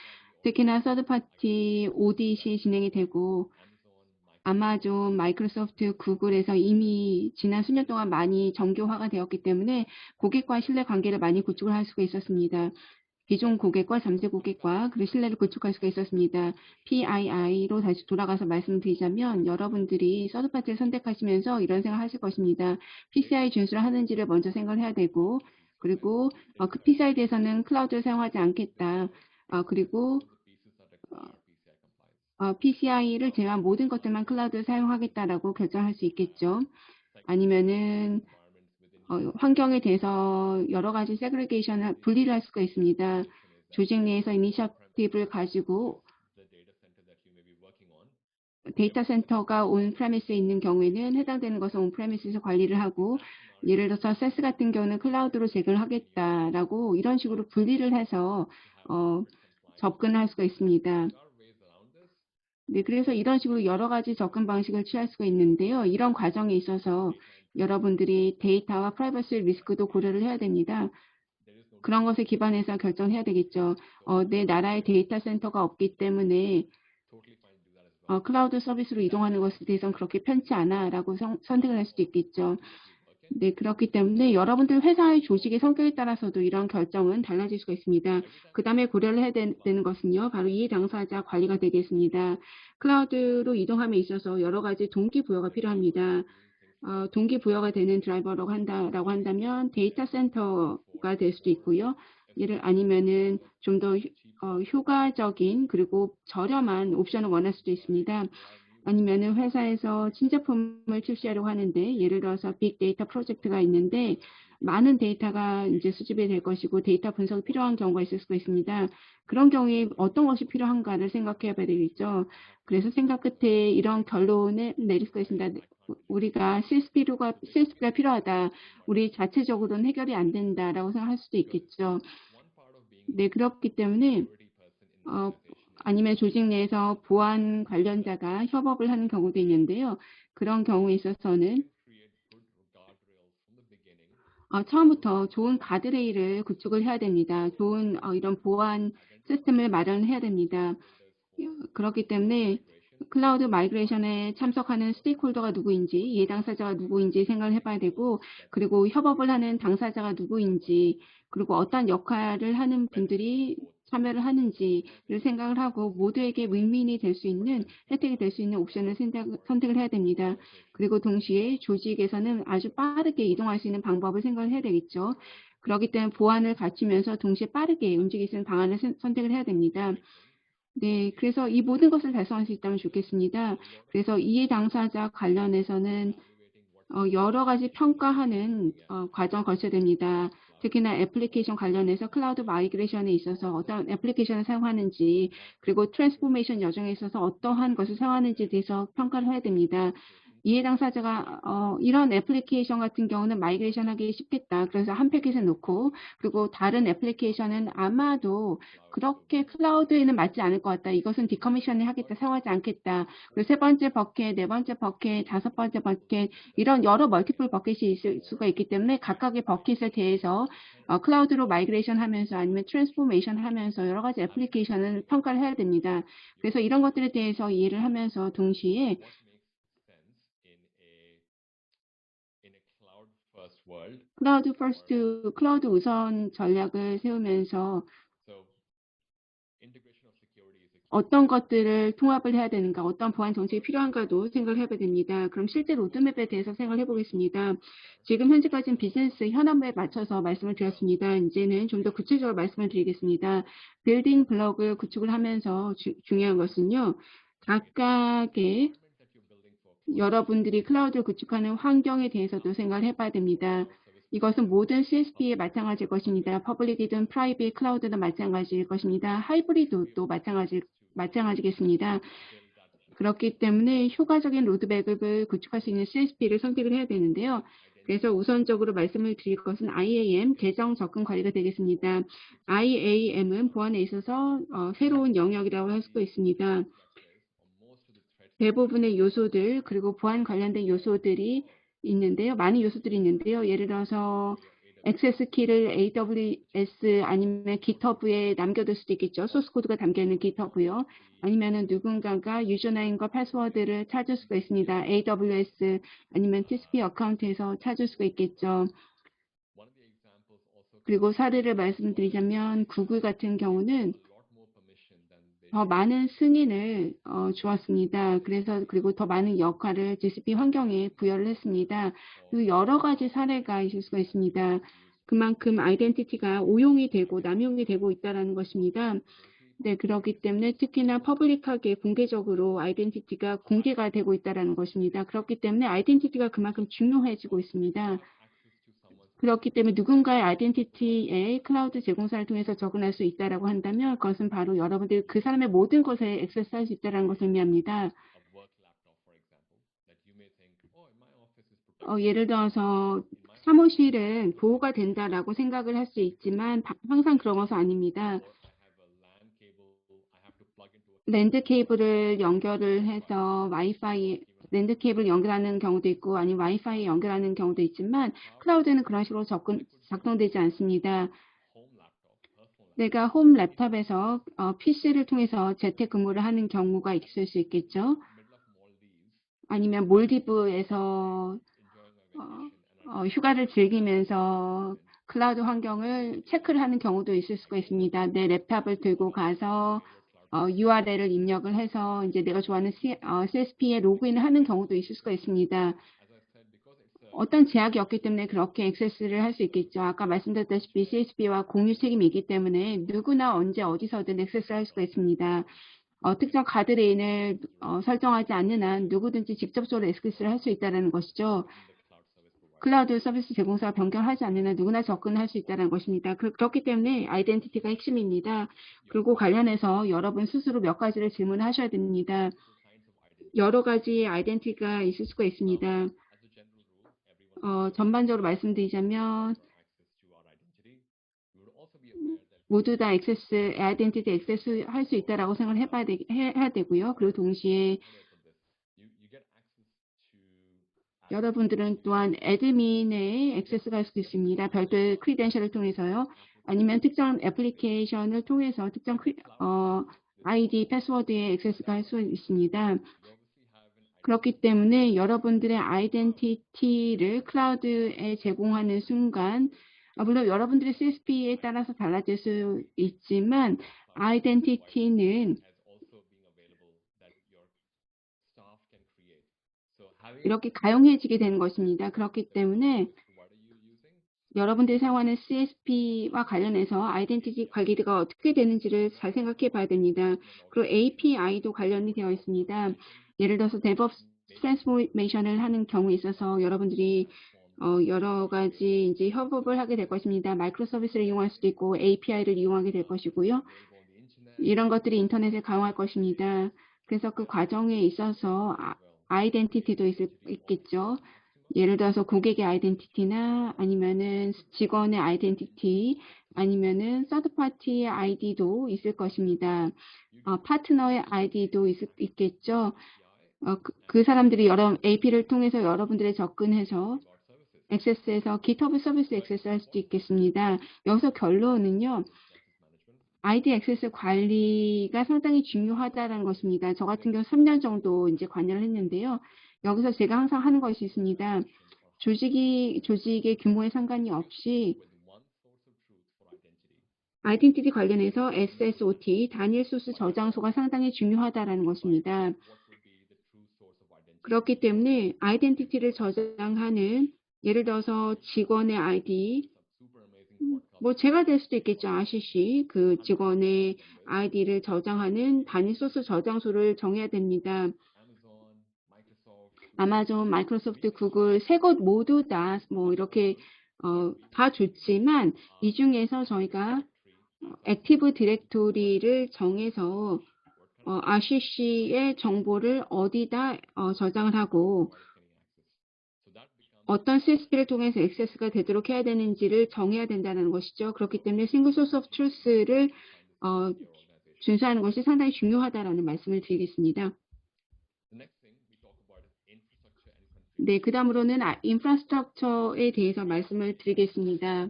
특히나 서드파티 오디시 진행이 되고 아마존, 마이크로소프트, 구글에서 이미 지난 수년 동안 많이 정교화가 되었기 때문에 고객과의 신뢰 관계를 많이 구축을 할 수가 있었습니다. 기존 고객과 잠재 고객과 그 신뢰를 구축할 수가 있었습니다. PII로 다시 돌아가서 말씀드리자면 여러분들이 서드파티를 선택하시면서 이런 생각을 하실 것입니다. PCI 준수를 하는지를 먼저 생각을 해야 되고 그리고 그 PCI에 대해서는 클라우드를 사용하지 않겠다. 그리고 PCI를 제외한 모든 것들만 클라우드를 사용하겠다라고 결정할 수 있겠죠. 아니면은 환경에 대해서 여러 가지 세그리게이션을 분리를 할 수가 있습니다. 조직 내에서 이니셔티브를 가지고 데이터 센터가 온 프레미스에 있는 경우에는 해당되는 것은 온 프레미스에서 관리를 하고 예를 들어서 세스 같은 경우는 클라우드로 제공을 하겠다라고 이런 식으로 분리를 해서 접근할 수가 있습니다. 네, 그래서 이런 식으로 여러 가지 접근 방식을 취할 수가 있는데요. 이런 과정에 있어서 여러분들이 데이터와 프라이버시 리스크도 고려를 해야 됩니다. 그런 것에 기반해서 결정해야 되겠죠. 내 나라에 데이터 센터가 없기 때문에 클라우드 서비스로 이동하는 것에 대해서는 그렇게 편치 않아 라고 선택을 할 수도 있겠죠. 네, 그렇기 때문에 여러분들 회사의 조직의 성격에 따라서도 이런 결정은 달라질 수가 있습니다. 그 다음에 고려를 해야 되는 것은요, 바로 이해 당사자 관리가 되겠습니다. 클라우드로 이동함에 있어서 여러 가지 동기부여가 필요합니다. 동기부여가 되는 드라이버라고 한다면 데이터 센터가 될 수도 있고요. 아니면은 좀 더 효과적인 그리고 저렴한 옵션을 원할 수도 있습니다. 아니면은 회사에서 신제품을 출시하려고 하는데 예를 들어서 빅데이터 프로젝트가 있는데 많은 데이터가 이제 수집이 될 것이고 데이터 분석이 필요한 경우가 있을 수가 있습니다. 그런 경우에 어떤 것이 필요한가를 생각해 봐야 되겠죠. 그래서 생각 끝에 이런 결론을 내릴 수가 있습니다. 우리가 CSP가 필요하다. 우리 자체적으로는 해결이 안 된다라고 생각할 수도 있겠죠. 네, 그렇기 때문에 아니면 조직 내에서 보안 관련자가 협업을 하는 경우도 있는데요. 그런 경우에 있어서는 처음부터 좋은 가드레일을 구축을 해야 됩니다. 좋은 이런 보안 시스템을 마련해야 됩니다. 그렇기 때문에 클라우드 마이그레이션에 참석하는 스테이크홀더가 누구인지, 이해 당사자가 누구인지 생각을 해봐야 되고, 그리고 협업을 하는 당사자가 누구인지, 그리고 어떤 역할을 하는 분들이 참여를 하는지를 생각을 하고 모두에게 윈윈이 될 수 있는, 혜택이 될 수 있는 옵션을 선택을 해야 됩니다. 그리고 동시에 조직에서는 아주 빠르게 이동할 수 있는 방법을 생각을 해야 되겠죠. 그렇기 때문에 보안을 갖추면서 동시에 빠르게 움직일 수 있는 방안을 선택을 해야 됩니다. 네, 그래서 이 모든 것을 달성할 수 있다면 좋겠습니다. 그래서 이해 당사자 관련해서는 여러 가지 평가하는 과정을 거쳐야 됩니다. 특히나 애플리케이션 관련해서 클라우드 마이그레이션에 있어서 어떤 애플리케이션을 사용하는지 그리고 트랜스포메이션 여정에 있어서 어떠한 것을 사용하는지에 대해서 평가를 해야 됩니다. 이해 당사자가 이런 애플리케이션 같은 경우는 마이그레이션 하기 쉽겠다. 그래서 한 패킷에 놓고 그리고 다른 애플리케이션은 아마도 그렇게 클라우드에는 맞지 않을 것 같다. 이것은 디커미션을 하겠다. 사용하지 않겠다. 그리고 세 번째 버켓, 네 번째 버켓, 다섯 번째 버켓 이런 여러 멀티플 버켓이 있을 수가 있기 때문에 각각의 버켓에 대해서 클라우드로 마이그레이션 하면서 아니면 트랜스포메이션 하면서 여러 가지 애플리케이션을 평가를 해야 됩니다. 그래서 이런 것들에 대해서 이해를 하면서 동시에 클라우드 퍼스트, 클라우드 우선 전략을 세우면서 어떤 것들을 통합을 해야 되는가, 어떤 보안 정책이 필요한가도 생각을 해봐야 됩니다. 그럼 실제 로드맵에 대해서 생각을 해보겠습니다. 지금 현재까지는 비즈니스 현안에 맞춰서 말씀을 드렸습니다. 이제는 좀 더 구체적으로 말씀을 드리겠습니다. 빌딩 블럭을 구축을 하면서 중요한 것은요. 각각의 여러분들이 클라우드를 구축하는 환경에 대해서도 생각을 해봐야 됩니다. 이것은 모든 CSP에 마찬가지일 것입니다. 퍼블릭이든 프라이빗 클라우드도 마찬가지일 것입니다. 하이브리드도 마찬가지겠습니다. 그렇기 때문에 효과적인 로드맵을 구축할 수 있는 CSP를 선택을 해야 되는데요. 그래서 우선적으로 말씀을 드릴 것은 IAM, 계정 접근 관리가 되겠습니다. IAM은 보안에 있어서 새로운 영역이라고 할 수도 있습니다. 대부분의 요소들 그리고 보안 관련된 요소들이 있는데요. 많은 요소들이 있는데요. 예를 들어서 액세스 키를 AWS 아니면 GitHub에 남겨둘 수도 있겠죠. 소스 코드가 담겨있는 GitHub요. 아니면은 누군가가 유저네임과 패스워드를 찾을 수가 있습니다. AWS 아니면 TCP 어카운트에서 찾을 수가 있겠죠. 그리고 사례를 말씀드리자면 구글 같은 경우는 더 많은 승인을 주었습니다. 그리고 더 많은 역할을 GCP 환경에 부여를 했습니다. 그리고 여러 가지 사례가 있을 수가 있습니다. 그만큼 아이덴티티가 오용이 되고 남용이 되고 있다는 것입니다. 네, 그렇기 때문에 특히나 퍼블릭하게 공개적으로 아이덴티티가 공개가 되고 있다는 것입니다. 그렇기 때문에 아이덴티티가 그만큼 중요해지고 있습니다. 그렇기 때문에 누군가의 아이덴티티에 클라우드 제공사를 통해서 접근할 수 있다고 한다면 그것은 바로 여러분들이 그 사람의 모든 것에 액세스할 수 있다는 것을 의미합니다. 예를 들어서 사무실은 보호가 된다라고 생각을 할 수 있지만 항상 그런 것은 아닙니다. 랜드 케이블을 연결을 해서 랜드 케이블 연결하는 경우도 있고 아니면 와이파이에 연결하는 경우도 있지만 클라우드는 그런 식으로 작동되지 않습니다. 내가 홈 랩탑에서 PC를 통해서 재택근무를 하는 경우가 있을 수 있겠죠. 아니면 몰디브에서 휴가를 즐기면서 클라우드 환경을 체크를 하는 경우도 있을 수가 있습니다. 내 랩탑을 들고 가서 URL을 입력을 해서 이제 내가 좋아하는 CSP에 로그인을 하는 경우도 있을 수가 있습니다. 어떤 제약이 없기 때문에 그렇게 액세스를 할 수 있겠죠. 아까 말씀드렸다시피 CSP와 공유 책임이 있기 때문에 누구나 언제 어디서든 액세스를 할 수가 있습니다. 특정 가드레인을 설정하지 않는 한 누구든지 직접적으로 액세스를 할 수 있다는 것이죠. 클라우드 서비스 제공사가 변경하지 않는 한 누구나 접근할 수 있다는 것입니다. 그렇기 때문에 아이덴티티가 핵심입니다. 그리고 관련해서 여러분 스스로 몇 가지를 질문하셔야 됩니다. 여러 가지의 아이덴티티가 있을 수가 있습니다. 전반적으로 말씀드리자면 모두 다 아이덴티티 액세스 할 수 있다라고 생각을 해야 되고요. 그리고 동시에 여러분들은 또한 애드민의 액세스가 할 수도 있습니다. 별도의 크리덴셜을 통해서요. 아니면 특정 애플리케이션을 통해서 특정 아이디, 패스워드에 액세스가 할 수 있습니다. 그렇기 때문에 여러분들의 아이덴티티를 클라우드에 제공하는 순간, 물론 여러분들의 CSP에 따라서 달라질 수 있지만 아이덴티티는 이렇게 가용해지게 되는 것입니다. 그렇기 때문에 여러분들이 사용하는 CSP와 관련해서 아이덴티티 관리가 어떻게 되는지를 잘 생각해 봐야 됩니다. 그리고 API도 관련이 되어 있습니다. 예를 들어서 DevOps 트랜스포메이션을 하는 경우에 있어서 여러분들이 여러 가지 이제 협업을 하게 될 것입니다. 마이크로 서비스를 이용할 수도 있고 API를 이용하게 될 것이고요. 이런 것들이 인터넷에 가용할 것입니다. 그래서 그 과정에 있어서 아이덴티티도 있겠죠. 예를 들어서 고객의 아이덴티티나 아니면은 직원의 아이덴티티 아니면은 서드파티의 아이디도 있을 것입니다. 파트너의 아이디도 있겠죠. 그 사람들이 여러 AP를 통해서 여러분들의 접근해서 액세스해서 GitHub 서비스 액세스할 수도 있겠습니다. 여기서 결론은요. 아이디 액세스 관리가 상당히 중요하다는 것입니다. 저 같은 경우 3년 정도 이제 관여를 했는데요. 여기서 제가 항상 하는 것이 있습니다. 조직의 규모에 상관이 없이 아이덴티티 관련해서 SSOT, 단일 소스 저장소가 상당히 중요하다는 것입니다. 그렇기 때문에 아이덴티티를 저장하는 예를 들어서 직원의 아이디, 뭐 제가 될 수도 있겠죠. 아시시 그 직원의 아이디를 저장하는 단일 소스 저장소를 정해야 됩니다. 아마존, 마이크로소프트, 구글 세 곳 모두 다 뭐 이렇게 다 좋지만 이 중에서 저희가 액티브 디렉토리를 정해서 RCC의 정보를 어디다 저장을 하고 어떤 CSP를 통해서 액세스가 되도록 해야 되는지를 정해야 된다는 것이죠. 그렇기 때문에 싱글 소스 오브 트루스를 준수하는 것이 상당히 중요하다라는 말씀을 드리겠습니다. 네, 그 다음으로는 인프라스트럭처에 대해서 말씀을 드리겠습니다.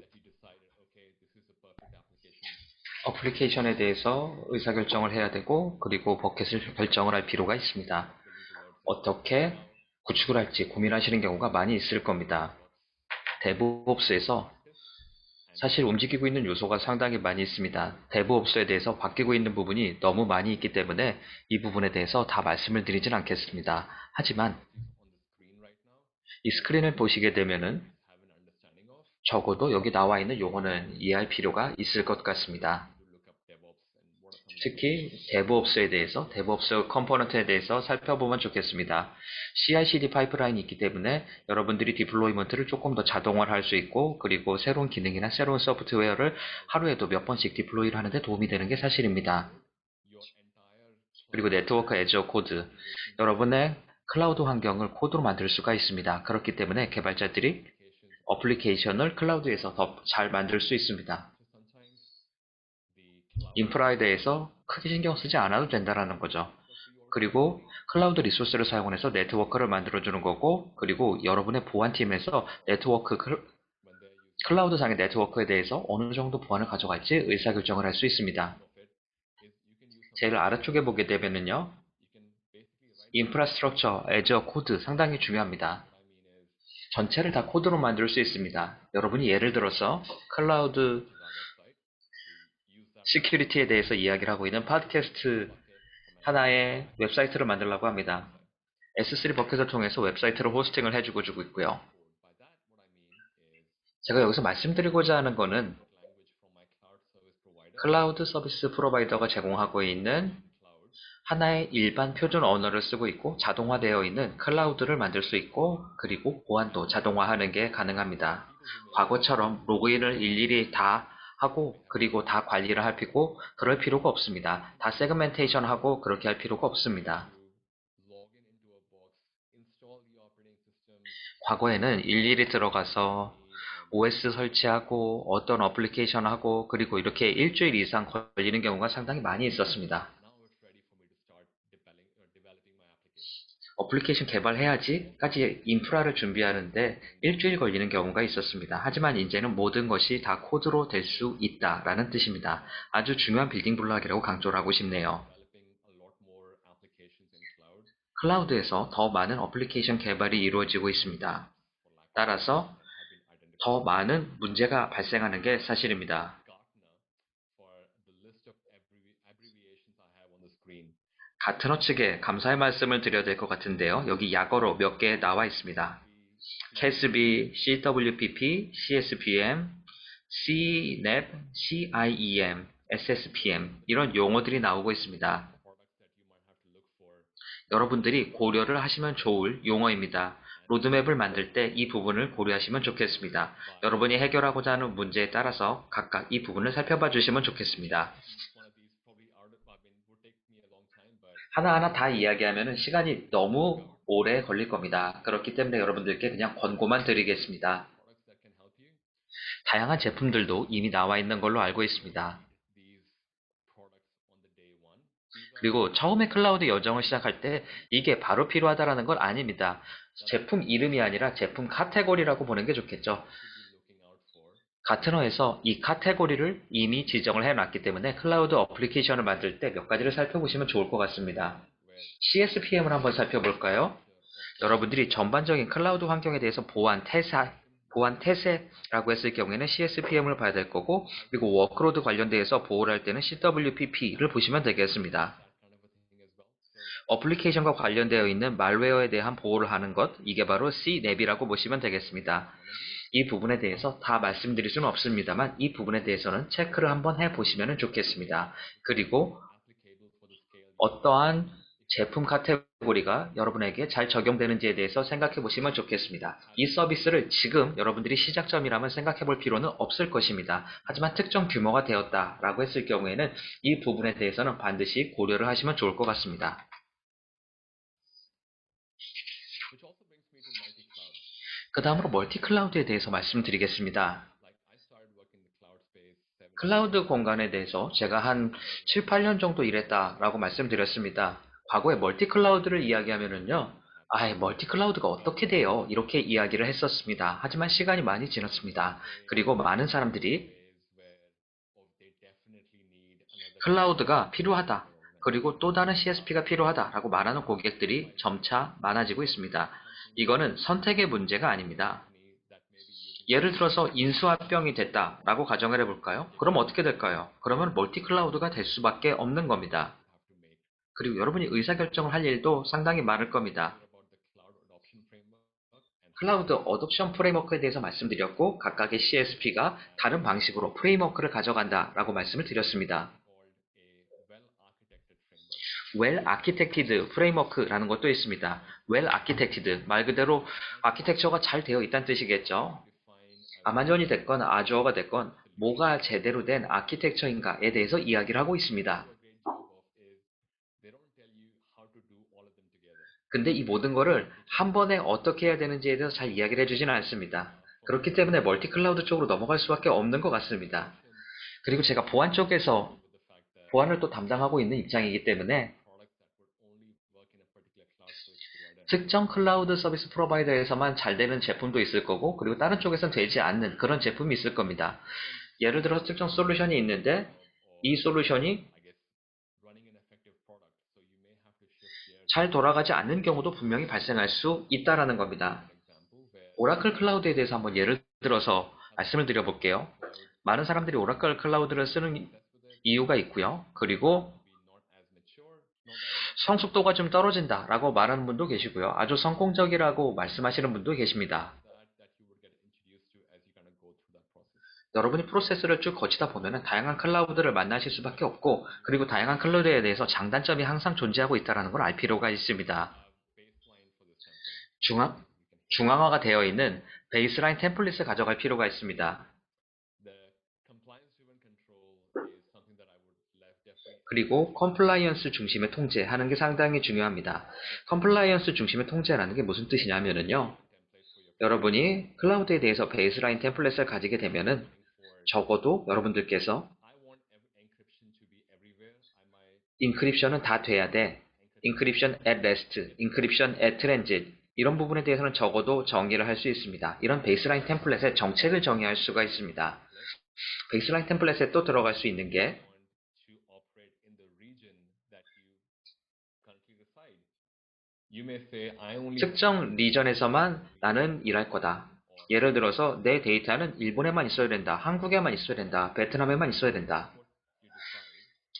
어플리케이션에 대해서 의사결정을 해야 되고 그리고 버켓을 결정을 할 필요가 있습니다. 어떻게 구축을 할지 고민하시는 경우가 많이 있을 겁니다. DevOps에서 사실 움직이고 있는 요소가 상당히 많이 있습니다. DevOps에 대해서 바뀌고 있는 부분이 너무 많이 있기 때문에 이 부분에 대해서 다 말씀을 드리진 않겠습니다. 하지만 이 스크린을 보시게 되면은 적어도 여기 나와 있는 용어는 이해할 필요가 있을 것 같습니다. 특히 DevOps에 대해서, DevOps 컴포넌트에 대해서 살펴보면 좋겠습니다. CI/CD 파이프라인이 있기 때문에 여러분들이 디플로이먼트를 조금 더 자동화를 할 수 있고 그리고 새로운 기능이나 새로운 소프트웨어를 하루에도 몇 번씩 디플로이를 하는데 도움이 되는 게 사실입니다. 그리고 네트워크 애저 코드, 여러분의 클라우드 환경을 코드로 만들 수가 있습니다. 그렇기 때문에 개발자들이 어플리케이션을 클라우드에서 더 잘 만들 수 있습니다. 인프라에 대해서 크게 신경 쓰지 않아도 된다는 거죠. 그리고 클라우드 리소스를 사용해서 네트워크를 만들어주는 거고 그리고 여러분의 보안팀에서 클라우드상의 네트워크에 대해서 어느 정도 보안을 가져갈지 의사결정을 할 수 있습니다. 제일 아래쪽에 보게 되면은요. 인프라스트럭처, 애저 코드 상당히 중요합니다. 전체를 다 코드로 만들 수 있습니다. 여러분이 예를 들어서 클라우드 시큐리티에 대해서 이야기를 하고 있는 팟캐스트 하나의 웹사이트를 만들려고 합니다. S3 버켓을 통해서 웹사이트를 호스팅을 해주고 있고요. 제가 여기서 말씀드리고자 하는 거는 클라우드 서비스 프로바이더가 제공하고 있는 하나의 일반 표준 언어를 쓰고 있고 자동화되어 있는 클라우드를 만들 수 있고 그리고 보안도 자동화하는 게 가능합니다. 과거처럼 로그인을 일일이 다 하고 그리고 다 관리를 할 필요 그럴 필요가 없습니다. 다 세그멘테이션 하고 그렇게 할 필요가 없습니다. 과거에는 일일이 들어가서 OS 설치하고 어떤 어플리케이션 하고 그리고 이렇게 일주일 이상 걸리는 경우가 상당히 많이 있었습니다. 어플리케이션 개발해야지까지 인프라를 준비하는데 일주일 걸리는 경우가 있었습니다. 하지만 이제는 모든 것이 다 코드로 될 수 있다라는 뜻입니다. 아주 중요한 빌딩 블록이라고 강조를 하고 싶네요. 클라우드에서 더 많은 어플리케이션 개발이 이루어지고 있습니다. 따라서 더 많은 문제가 발생하는 게 사실입니다. 가트너 측에 감사의 말씀을 드려야 될 것 같은데요. 여기 약어로 몇 개 나와 있습니다. CASB, CWPP, CSPM, CNAP, CIEM, SSPM 이런 용어들이 나오고 있습니다. 여러분들이 고려를 하시면 좋을 용어입니다. 로드맵을 만들 때 이 부분을 고려하시면 좋겠습니다. 여러분이 해결하고자 하는 문제에 따라서 각각 이 부분을 살펴봐 주시면 좋겠습니다. 하나하나 다 이야기하면 시간이 너무 오래 걸릴 겁니다. 그렇기 때문에 여러분들께 그냥 권고만 드리겠습니다. 다양한 제품들도 이미 나와 있는 걸로 알고 있습니다. 그리고 처음에 클라우드 여정을 시작할 때 이게 바로 필요하다라는 건 아닙니다. 제품 이름이 아니라 제품 카테고리라고 보는 게 좋겠죠. 가트너에서 이 카테고리를 이미 지정을 해놨기 때문에 클라우드 어플리케이션을 만들 때 몇 가지를 살펴보시면 좋을 것 같습니다. CSPM을 한번 살펴볼까요? 여러분들이 전반적인 클라우드 환경에 대해서 보안 태세라고 했을 경우에는 CSPM을 봐야 될 거고 그리고 워크로드 관련돼서 보호를 할 때는 CWPP를 보시면 되겠습니다. 어플리케이션과 관련되어 있는 말웨어에 대한 보호를 하는 것, 이게 바로 CNAP이라고 보시면 되겠습니다. 이 부분에 대해서 다 말씀드릴 수는 없습니다만 이 부분에 대해서는 체크를 한번 해보시면 좋겠습니다. 그리고 어떠한 제품 카테고리가 여러분에게 잘 적용되는지에 대해서 생각해 보시면 좋겠습니다. 이 서비스를 지금 여러분들이 시작점이라면 생각해 볼 필요는 없을 것입니다. 하지만 특정 규모가 되었다라고 했을 경우에는 이 부분에 대해서는 반드시 고려를 하시면 좋을 것 같습니다. 그 다음으로 멀티클라우드에 대해서 말씀드리겠습니다. 클라우드 공간에 대해서 제가 한 7, 8년 정도 일했다라고 말씀드렸습니다. 과거에 멀티클라우드를 이야기하면은요, 멀티클라우드가 어떻게 돼요? 이렇게 이야기를 했었습니다. 하지만 시간이 많이 지났습니다. 그리고 많은 사람들이 클라우드가 필요하다. 그리고 또 다른 CSP가 필요하다라고 말하는 고객들이 점차 많아지고 있습니다. 이거는 선택의 문제가 아닙니다. 예를 들어서 인수합병이 됐다라고 가정을 해볼까요? 그럼 어떻게 될까요? 그러면 멀티클라우드가 될 수밖에 없는 겁니다. 그리고 여러분이 의사결정을 할 일도 상당히 많을 겁니다. 클라우드 어독션 프레임워크에 대해서 말씀드렸고 각각의 CSP가 다른 방식으로 프레임워크를 가져간다라고 말씀을 드렸습니다. Well Architected Framework라는 것도 있습니다. Well Architected, 말 그대로 아키텍처가 잘 되어 있다는 뜻이겠죠. 아마존이 됐건 아주어가 됐건 뭐가 제대로 된 아키텍처인가에 대해서 이야기를 하고 있습니다. 근데 이 모든 거를 한 번에 어떻게 해야 되는지에 대해서 잘 이야기를 해주지는 않습니다. 그렇기 때문에 멀티클라우드 쪽으로 넘어갈 수밖에 없는 것 같습니다. 그리고 제가 보안 쪽에서 보안을 또 담당하고 있는 입장이기 때문에 특정 클라우드 서비스 프로바이더에서만 잘 되는 제품도 있을 거고 그리고 다른 쪽에서는 되지 않는 그런 제품이 있을 겁니다. 예를 들어서 특정 솔루션이 있는데 이 솔루션이 잘 돌아가지 않는 경우도 분명히 발생할 수 있다라는 겁니다. 오라클 클라우드에 대해서 한번 예를 들어서 말씀을 드려볼게요. 많은 사람들이 오라클 클라우드를 쓰는 이유가 있고요. 그리고 성숙도가 좀 떨어진다라고 말하는 분도 계시고요. 아주 성공적이라고 말씀하시는 분도 계십니다. 여러분이 프로세스를 쭉 거치다 보면 다양한 클라우드를 만나실 수밖에 없고, 그리고 다양한 클라우드에 대해서 장단점이 항상 존재하고 있다는 걸 알 필요가 있습니다. 중앙화가 되어 있는 베이스라인 템플릿을 가져갈 필요가 있습니다. 그리고 컴플라이언스 중심의 통제하는 게 상당히 중요합니다. 컴플라이언스 중심의 통제라는 게 무슨 뜻이냐면요. 여러분이 클라우드에 대해서 베이스라인 템플릿을 가지게 되면은 적어도 여러분들께서 인크립션은 다 돼야 돼. 인크립션 at rest, 인크립션 at transit 이런 부분에 대해서는 적어도 정의를 할 수 있습니다. 이런 베이스라인 템플릿의 정책을 정의할 수가 있습니다. 베이스라인 템플릿에 또 들어갈 수 있는 게 특정 리전에서만 나는 일할 거다. 예를 들어서 내 데이터는 일본에만 있어야 된다. 한국에만 있어야 된다. 베트남에만 있어야 된다.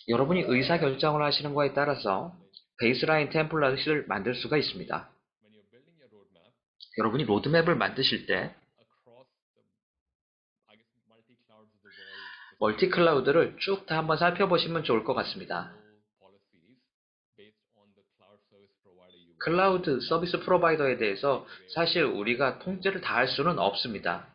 여러분이 의사결정을 하시는 거에 따라서 베이스라인 템플릿을 만들 수가 있습니다. 여러분이 로드맵을 만드실 때 멀티 클라우드를 쭉 다 한번 살펴보시면 좋을 것 같습니다. 클라우드 서비스 프로바이더에 대해서 사실 우리가 통제를 다 할 수는 없습니다.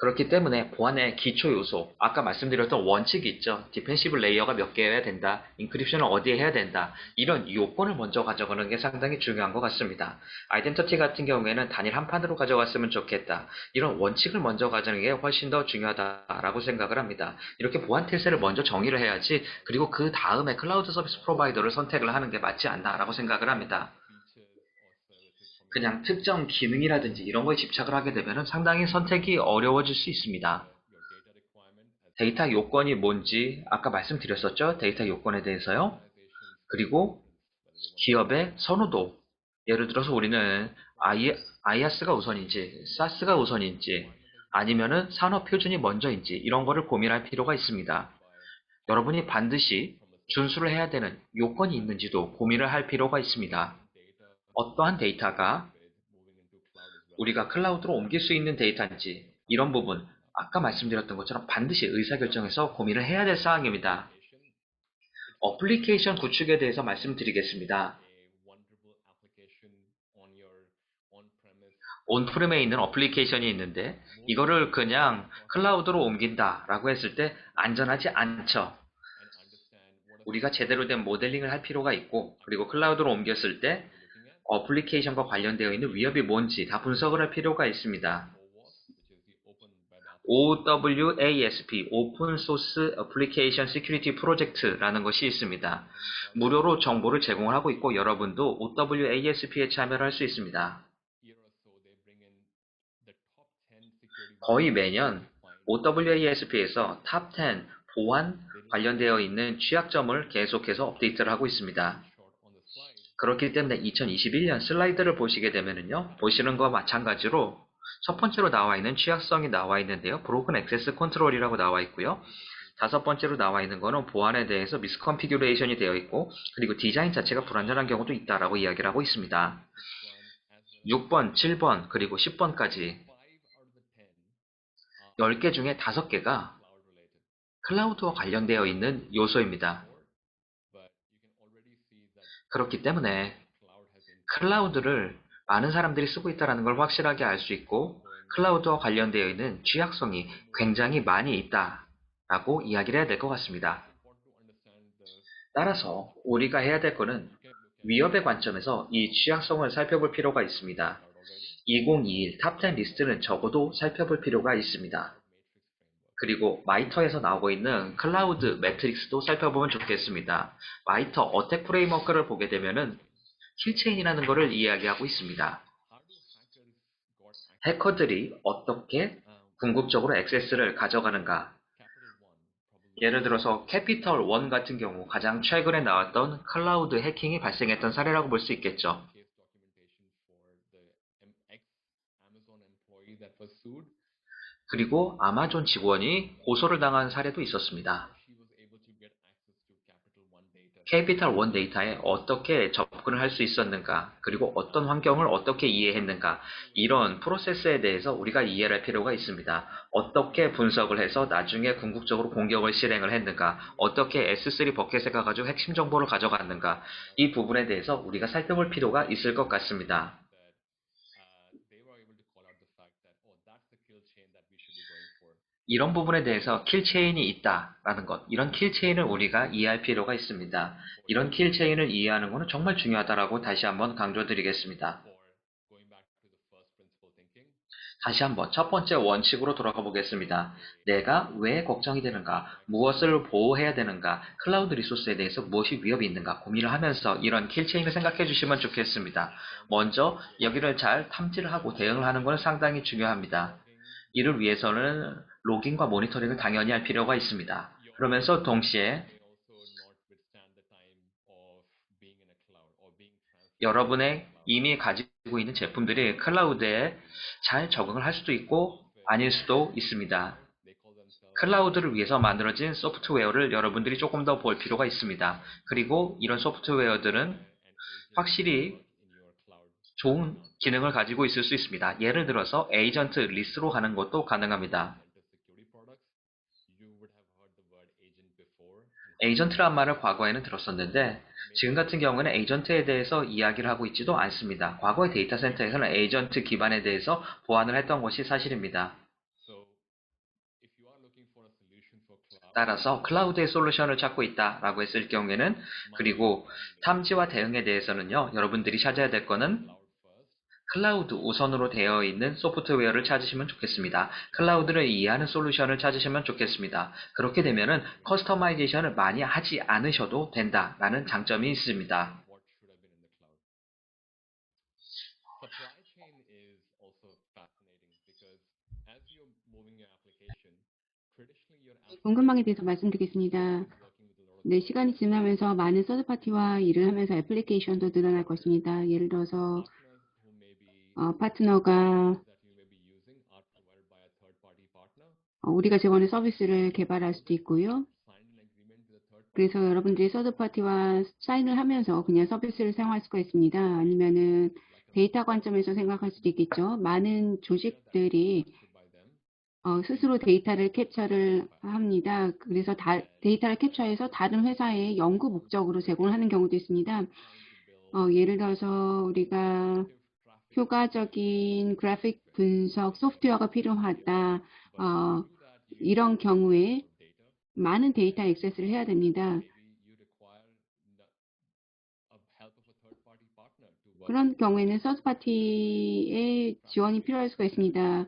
그렇기 때문에 보안의 기초 요소, 아까 말씀드렸던 원칙이 있죠. 디펜시브 레이어가 몇 개여야 된다. 인크립션을 어디에 해야 된다. 이런 요건을 먼저 가져가는 게 상당히 중요한 것 같습니다. 아이덴티티 같은 경우에는 단일 한 판으로 가져갔으면 좋겠다. 이런 원칙을 먼저 가져가는 게 훨씬 더 중요하다라고 생각을 합니다. 이렇게 보안 태세를 먼저 정의를 해야지, 그리고 그 다음에 클라우드 서비스 프로바이더를 선택을 하는 게 맞지 않나라고 생각을 합니다. 그냥 특정 기능이라든지 이런 거에 집착을 하게 되면 상당히 선택이 어려워질 수 있습니다. 데이터 요건이 뭔지 아까 말씀드렸었죠? 데이터 요건에 대해서요. 그리고 기업의 선호도. 예를 들어서 우리는 IaaS가 우선인지, SaaS가 우선인지, 아니면은 산업 표준이 먼저인지 이런 거를 고민할 필요가 있습니다. 여러분이 반드시 준수를 해야 되는 요건이 있는지도 고민을 할 필요가 있습니다. 어떠한 데이터가 우리가 클라우드로 옮길 수 있는 데이터인지 이런 부분 아까 말씀드렸던 것처럼 반드시 의사결정에서 고민을 해야 될 사항입니다. 어플리케이션 구축에 대해서 말씀드리겠습니다. 온프렘에 있는 어플리케이션이 있는데 이거를 그냥 클라우드로 옮긴다라고 했을 때 안전하지 않죠. 우리가 제대로 된 모델링을 할 필요가 있고, 그리고 클라우드로 옮겼을 때 어플리케이션과 관련되어 있는 위협이 뭔지 다 분석을 할 필요가 있습니다. OWASP, Open Source Application Security Project라는 것이 있습니다. 무료로 정보를 제공을 하고 있고 여러분도 OWASP에 참여를 할 수 있습니다. 거의 매년 OWASP에서 탑 10 보안 관련되어 있는 취약점을 계속해서 업데이트를 하고 있습니다. 그렇기 때문에 2021년 슬라이드를 보시게 되면요, 보시는 것과 마찬가지로 첫 번째로 나와 있는 취약성이 나와 있는데요. 브로큰 액세스 컨트롤이라고 나와 있고요. 다섯 번째로 나와 있는 거는 보안에 대해서 미스컨피규레이션이 되어 있고, 그리고 디자인 자체가 불완전한 경우도 있다라고 이야기를 하고 있습니다. 6번, 7번, 그리고 10번까지 10개 중에 5개가 클라우드와 관련되어 있는 요소입니다. 그렇기 때문에 클라우드를 많은 사람들이 쓰고 있다는 걸 확실하게 알 수 있고, 클라우드와 관련되어 있는 취약성이 굉장히 많이 있다라고 이야기를 해야 될 것 같습니다. 따라서 우리가 해야 될 거는 위협의 관점에서 이 취약성을 살펴볼 필요가 있습니다. 2021 탑 10 리스트는 적어도 살펴볼 필요가 있습니다. 그리고 마이터에서 나오고 있는 클라우드 매트릭스도 살펴보면 좋겠습니다. 마이터 어택 프레임워크를 보게 되면은 킬체인이라는 것을 이야기하고 있습니다. 해커들이 어떻게 궁극적으로 액세스를 가져가는가. 예를 들어서 캐피털 1 같은 경우 가장 최근에 나왔던 클라우드 해킹이 발생했던 사례라고 볼 수 있겠죠. 그리고 아마존 직원이 고소를 당한 사례도 있었습니다. 캐피털 1 데이터에 어떻게 접근을 접근을 할 수 있었는가, 그리고 어떤 환경을 어떻게 이해했는가, 이런 프로세스에 대해서 우리가 이해할 필요가 있습니다. 어떻게 분석을 해서 나중에 궁극적으로 공격을 실행을 했는가, 어떻게 S3 버켓에 가가지고 핵심 정보를 가져갔는가, 이 부분에 대해서 우리가 살펴볼 필요가 있을 것 같습니다. 이런 부분에 대해서 킬체인이 있다라는 것, 이런 킬체인을 우리가 이해할 필요가 있습니다. 이런 킬체인을 이해하는 것은 정말 중요하다라고 다시 한번 강조드리겠습니다. 다시 한번 첫 번째 원칙으로 돌아가 보겠습니다. 내가 왜 걱정이 되는가, 무엇을 보호해야 되는가, 클라우드 리소스에 대해서 무엇이 위협이 있는가 고민을 하면서 이런 킬체인을 생각해 주시면 좋겠습니다. 먼저 여기를 잘 탐지를 하고 대응을 하는 것은 상당히 중요합니다. 이를 위해서는 로깅과 모니터링을 당연히 할 필요가 있습니다. 그러면서 동시에 여러분의 이미 가지고 있는 제품들이 클라우드에 잘 적응을 할 수도 있고 아닐 수도 있습니다. 클라우드를 위해서 만들어진 소프트웨어를 여러분들이 조금 더 볼 필요가 있습니다. 그리고 이런 소프트웨어들은 확실히 좋은 기능을 가지고 있을 수 있습니다. 예를 들어서 에이전트 리스로 하는 것도 가능합니다. 에이전트란 말을 과거에는 들었었는데 지금 같은 경우에는 에이전트에 대해서 이야기를 하고 있지도 않습니다. 과거의 데이터 센터에서는 에이전트 기반에 대해서 보완을 했던 것이 사실입니다. 따라서 클라우드의 솔루션을 찾고 있다라고 했을 경우에는, 그리고 탐지와 대응에 대해서는요, 여러분들이 찾아야 될 거는 클라우드 우선으로 되어 있는 소프트웨어를 찾으시면 좋겠습니다. 클라우드를 이해하는 솔루션을 찾으시면 좋겠습니다. 그렇게 되면은 커스터마이제이션을 많이 하지 않으셔도 된다라는 장점이 있습니다.
공급망에 대해서 말씀드리겠습니다. 네, 시간이 지나면서 많은 서드파티와 일을 하면서 애플리케이션도 늘어날 것입니다. 예를 들어서 파트너가 우리가 제공하는 서비스를 개발할 수도 있고요. 그래서 여러분들이 서드파티와 사인을 하면서 그냥 서비스를 사용할 수가 있습니다. 아니면은 데이터 관점에서 생각할 수도 있겠죠. 많은 조직들이 스스로 데이터를 캡처를 합니다. 그래서 데이터를 캡처해서 다른 회사에 연구 목적으로 제공을 하는 경우도 있습니다. 예를 들어서 우리가 효과적인 그래픽 분석 소프트웨어가 필요하다. 이런 경우에 많은 데이터 액세스를 해야 됩니다. 그런 경우에는 서드파티의 지원이 필요할 수가 있습니다.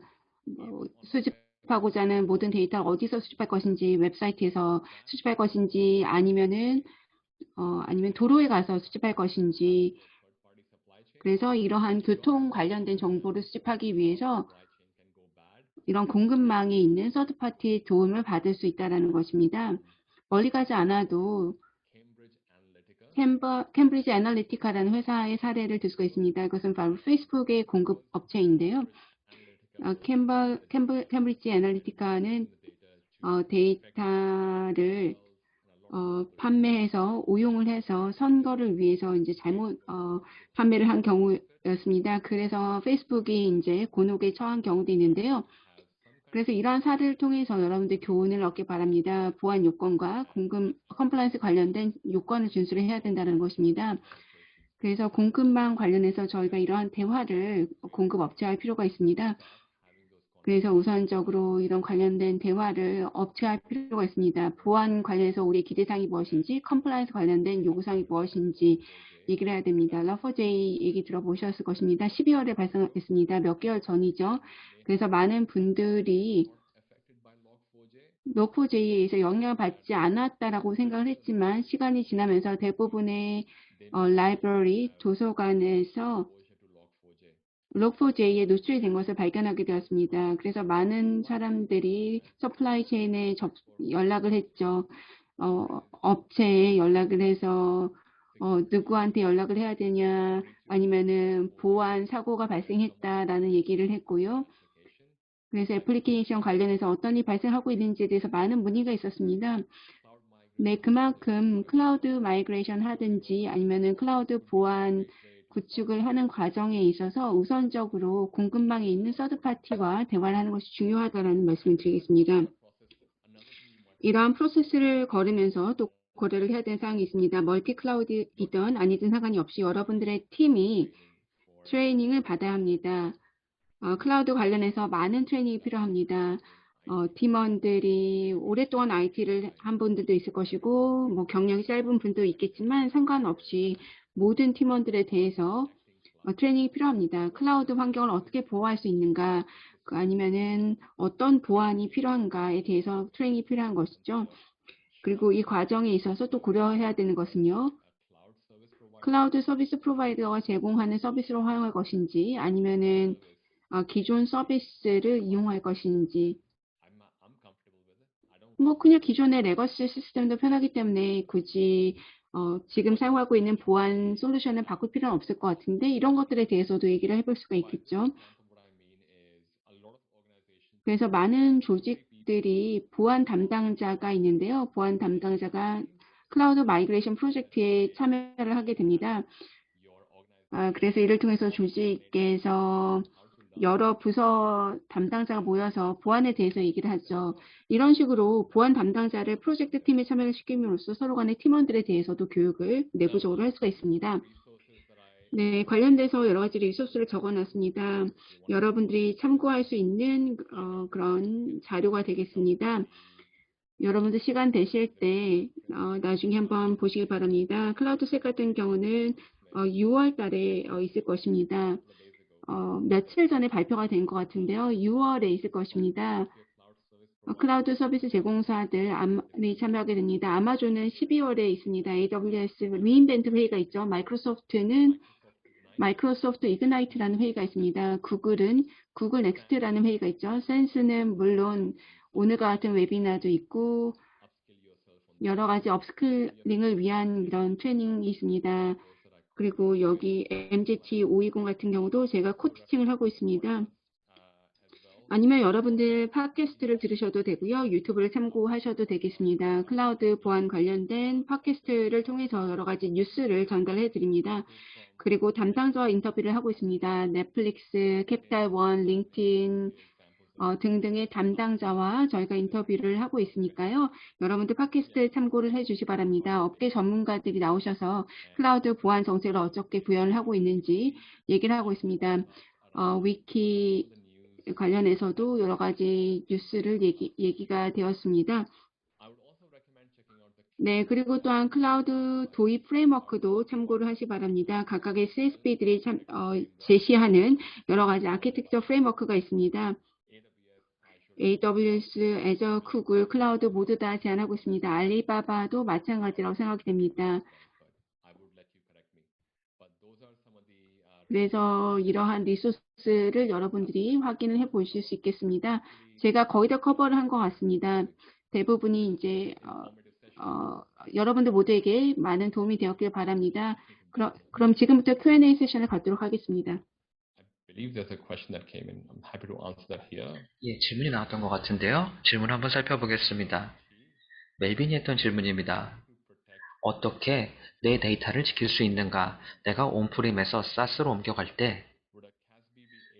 수집하고자 하는 모든 데이터를 어디서 수집할 것인지, 웹사이트에서 수집할 것인지, 아니면 도로에 가서 수집할 것인지, 그래서 이러한 교통 관련된 정보를 수집하기 위해서 이런 공급망에 있는 서드파티의 도움을 받을 수 있다는 것입니다. 멀리 가지 않아도 캠브리지 애널리티카라는 회사의 사례를 들 수가 있습니다. 이것은 바로 페이스북의 공급 업체인데요. 캠브리지 애널리티카는 데이터를 판매해서 오용을 해서 선거를 위해서 이제 잘못 판매를 한 경우였습니다. 그래서 페이스북이 이제 곤혹에 처한 경우도 있는데요. 그래서 이러한 사례를 통해서 여러분들 교훈을 얻기 바랍니다. 보안 요건과 컴플라이언스 관련된 요건을 준수를 해야 된다는 것입니다. 그래서 공급망 관련해서 저희가 이러한 대화를 공급 업체와 할 필요가 있습니다. 그래서 우선적으로 이런 관련된 대화를 업체와 할 필요가 있습니다. 보안 관련해서 우리의 기대사항이 무엇인지, 컴플라이언스 관련된 요구사항이 무엇인지 얘기를 해야 됩니다. 러퍼제이 얘기 들어보셨을 것입니다. 12월에 발생했습니다. 몇 개월 전이죠. 그래서 많은 분들이 록4j에 의해서 영향을 받지 않았다라고 생각을 했지만 시간이 지나면서 대부분의 라이브러리, 도서관에서 록4j에 노출이 된 것을 발견하게 되었습니다. 그래서 많은 사람들이 서플라이 체인에 연락을 했죠. 업체에 연락을 해서 누구한테 연락을 해야 되냐, 아니면은 보안 사고가 발생했다라는 얘기를 했고요. 그래서 애플리케이션 관련해서 어떤 일이 발생하고 있는지에 대해서 많은 문의가 있었습니다. 네, 그만큼 클라우드 마이그레이션 하든지 아니면은 클라우드 보안 구축을 하는 과정에 있어서 우선적으로 공급망에 있는 서드파티와 대화를 하는 것이 중요하다는 말씀을 드리겠습니다. 이러한 프로세스를 걸으면서 또 고려를 해야 되는 사항이 있습니다. 멀티 클라우드이든 아니든 상관이 없이 여러분들의 팀이 트레이닝을 받아야 합니다. 클라우드 관련해서 많은 트레이닝이 필요합니다. 팀원들이 오랫동안 IT를 한 분들도 있을 것이고, 뭐 경력이 짧은 분도 있겠지만 상관없이 모든 팀원들에 대해서 트레이닝이 필요합니다. 클라우드 환경을 어떻게 보호할 수 있는가, 아니면은 어떤 보안이 필요한가에 대해서 트레이닝이 필요한 것이죠. 그리고 이 과정에 있어서 또 고려해야 되는 것은요. 클라우드 서비스 프로바이더가 제공하는 서비스로 활용할 것인지 아니면은 기존 서비스를 이용할 것인지 뭐 그냥 기존의 레거시 시스템도 편하기 때문에 굳이 지금 사용하고 있는 보안 솔루션을 바꿀 필요는 없을 것 같은데 이런 것들에 대해서도 얘기를 해볼 수가 있겠죠. 그래서 많은 조직들이 보안 담당자가 있는데요. 보안 담당자가 클라우드 마이그레이션 프로젝트에 참여를 하게 됩니다. 그래서 이를 통해서 조직에서 여러 부서 담당자가 모여서 보안에 대해서 얘기를 하죠. 이런 식으로 보안 담당자를 프로젝트 팀에 참여를 시킴으로써 서로 간의 팀원들에 대해서도 교육을 내부적으로 할 수가 있습니다. 네, 관련돼서 여러 가지 리소스를 적어놨습니다. 여러분들이 참고할 수 있는 그런 자료가 되겠습니다. 여러분들 시간 되실 때 나중에 한번 보시기 바랍니다. 클라우드색 같은 경우는 6월 달에 있을 것입니다. 며칠 전에 발표가 된 것 같은데요. 6월에 있을 것입니다. 클라우드 서비스 제공사들이 참여하게 됩니다. 아마존은 12월에 있습니다. AWS 리인벤트 회의가 있죠. 마이크로소프트는 마이크로소프트 이그나이트라는 회의가 있습니다. 구글은 구글 넥스트라는 회의가 있죠. 센스는 물론 오늘과 같은 웨비나도 있고 여러 가지 업스킬링을 위한 이런 트레이닝이 있습니다. 그리고 여기 MGT 520 같은 경우도 제가 코티칭을 하고 있습니다. 아니면 여러분들 팟캐스트를 들으셔도 되고요. 유튜브를 참고하셔도 되겠습니다. 클라우드 보안 관련된 팟캐스트를 통해서 여러 가지 뉴스를 전달해 드립니다. 그리고 담당자와 인터뷰를 하고 있습니다. 넷플릭스, 캡탈원, 링크드인 등등의 담당자와 저희가 인터뷰를 하고 있으니까요. 여러분들 팟캐스트 참고를 해주시 바랍니다. 업계 전문가들이 나오셔서 클라우드 보안 정책을 어떻게 구현을 하고 있는지 얘기를 하고 있습니다. 위키 관련해서도 여러 가지 뉴스를 얘기가 되었습니다. 네, 그리고 또한 클라우드 도입 프레임워크도 참고를 하시 바랍니다. 각각의 CSP들이 제시하는 여러 가지 아키텍처 프레임워크가 있습니다. AWS, Azure, 구글, 클라우드 모두 다 제안하고 있습니다. 알리바바도 마찬가지라고 생각이 됩니다. 그래서 이러한 리소스를 여러분들이 확인을 해 보실 수 있겠습니다. 제가 거의 다 커버를 한 것 같습니다. 대부분이 이제 여러분들 모두에게 많은 도움이 되었길 바랍니다. 그럼 지금부터 Q&A 세션을 갖도록 하겠습니다.
예, 질문이 나왔던 것 같은데요. 질문 한번 살펴보겠습니다. 멜빈이 했던 질문입니다. 어떻게 내 데이터를 지킬 수 있는가? 내가 온프림에서 SaaS로 옮겨갈 때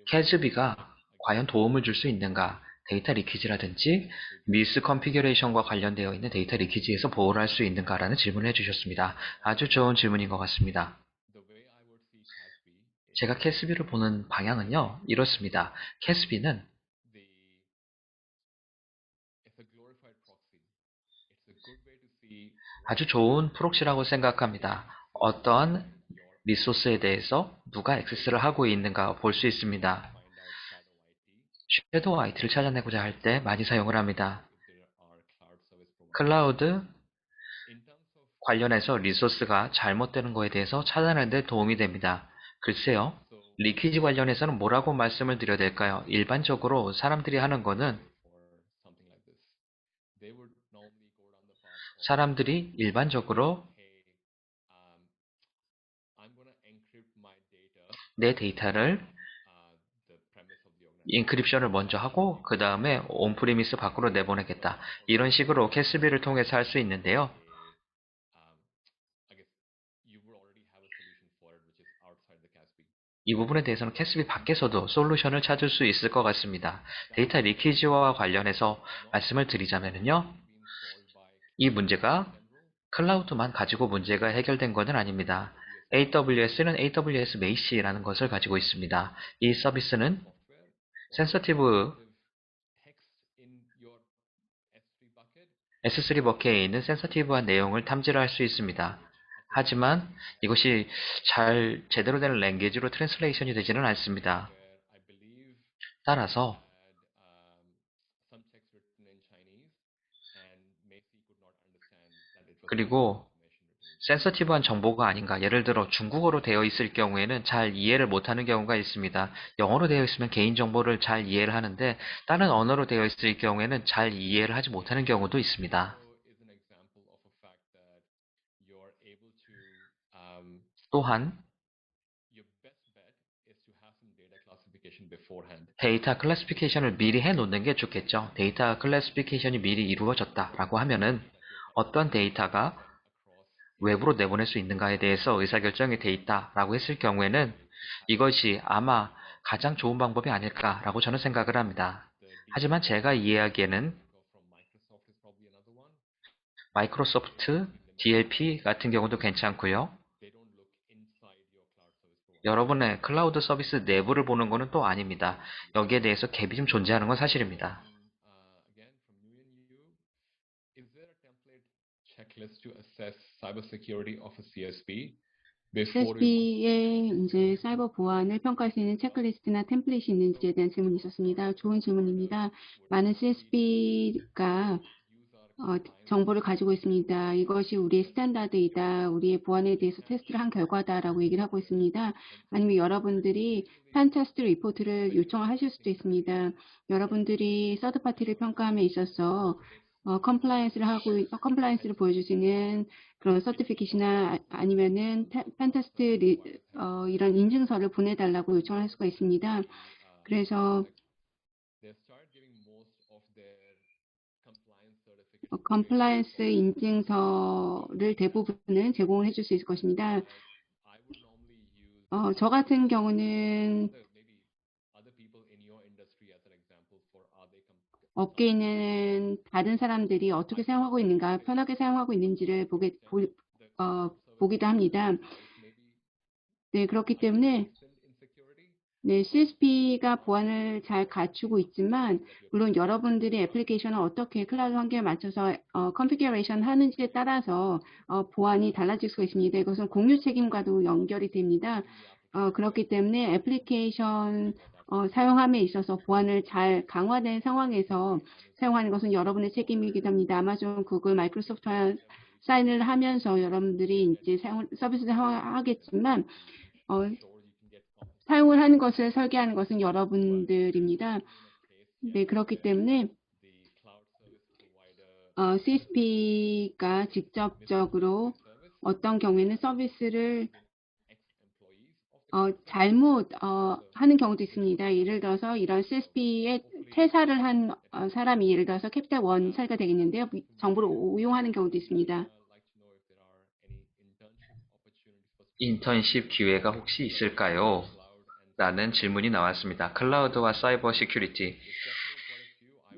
캐즈비가 과연 도움을 줄 수 있는가? 데이터 리키지라든지 미스 컨피규레이션과 관련되어 있는 데이터 리키지에서 보호를 할 수 있는가라는 질문을 해주셨습니다. 아주 좋은 질문인 것 같습니다. 제가 캐스비를 보는 방향은요, 이렇습니다. 캐스비는 아주 좋은 프록시라고 생각합니다. 어떠한 리소스에 대해서 누가 액세스를 하고 있는가 볼 수 있습니다. 섀도우 IT를 찾아내고자 할 때 많이 사용을 합니다. 클라우드 관련해서 리소스가 잘못되는 거에 대해서 찾아내는 데 도움이 됩니다. 글쎄요, 리퀴지 관련해서는 뭐라고 말씀을 드려야 될까요? 일반적으로 사람들이 하는 거는 사람들이 일반적으로 내 데이터를 인크립션을 먼저 하고 그 다음에 온프리미스 밖으로 내보내겠다. 이런 식으로 캐스비를 통해서 할 수 있는데요. 이 부분에 대해서는 캐스비 밖에서도 솔루션을 찾을 수 있을 것 같습니다. 데이터 리키지와 관련해서 말씀을 드리자면요. 이 문제가 클라우드만 가지고 문제가 해결된 것은 아닙니다. AWS는 AWS Mace라는 것을 가지고 있습니다. 이 서비스는 센서티브 S3 버킷에 있는 센서티브한 내용을 탐지를 할 수 있습니다. 하지만 이것이 제대로 된 랭귀지로 트랜슬레이션이 되지는 않습니다. 따라서 그리고 센서티브한 정보가 아닌가. 예를 들어 중국어로 되어 있을 경우에는 잘 이해를 못하는 경우가 있습니다. 영어로 되어 있으면 개인정보를 잘 이해를 하는데 다른 언어로 되어 있을 경우에는 잘 이해를 하지 못하는 경우도 있습니다. 또한 데이터 클래시피케이션을 미리 해놓는 게 좋겠죠. 데이터 클래시피케이션이 미리 이루어졌다라고 하면은 어떤 데이터가 외부로 내보낼 수 있는가에 대해서 의사결정이 돼 있다라고 했을 경우에는 이것이 아마 가장 좋은 방법이 아닐까라고 저는 생각을 합니다. 하지만 제가 이해하기에는 마이크로소프트, DLP 같은 경우도 괜찮고요. 여러분의 클라우드 서비스 내부를 보는 것은 또 아닙니다. 여기에 대해서 갭이 좀 존재하는 건 사실입니다.
CSP의 이제 사이버 보안을 평가할 수 있는 체크리스트나 템플릿이 있는지에 대한 질문이 있었습니다. 좋은 질문입니다. 많은 CSP가 정보를 가지고 있습니다. 이것이 우리의 스탠다드이다. 우리의 보안에 대해서 테스트를 한 결과다라고 얘기를 하고 있습니다. 아니면 여러분들이 펜테스트 리포트를 요청하실 수도 있습니다. 여러분들이 서드파티를 평가함에 있어서 컴플라이언스를 보여줄 수 있는 그런 서티피킷이나 아니면은 펜테스트 이런 인증서를 보내달라고 요청을 할 수가 있습니다. 그래서 컴플라이언스 인증서를 대부분은 제공을 해줄 수 있을 것입니다. 저 같은 경우는 업계에 있는 다른 사람들이 어떻게 사용하고 있는가, 편하게 사용하고 있는지를 보기도 합니다. 네, 그렇기 때문에 네, CSP가 보안을 잘 갖추고 있지만 물론 여러분들이 애플리케이션을 어떻게 클라우드 환경에 맞춰서 컨피규레이션 하는지에 따라서 보안이 달라질 수가 있습니다. 이것은 공유 책임과도 연결이 됩니다. 그렇기 때문에 애플리케이션 사용함에 있어서 보안을 잘 강화된 상황에서 사용하는 것은 여러분의 책임이기도 합니다. 아마존, 구글, 마이크로소프트와 사인을 하면서 여러분들이 이제 서비스를 사용하겠지만 사용을 하는 것을 설계하는 것은 여러분들입니다. 네, 그렇기 때문에 CSP가 직접적으로 어떤 경우에는 서비스를 잘못 하는 경우도 있습니다. 예를 들어서 이런 CSP에 퇴사를 한 사람이 예를 들어서 캐피탈 원 사례가 되겠는데요. 정보를 오용하는 경우도 있습니다.
인턴십 기회가 혹시 있을까요? 라는 질문이 나왔습니다. 클라우드와 사이버 시큐리티.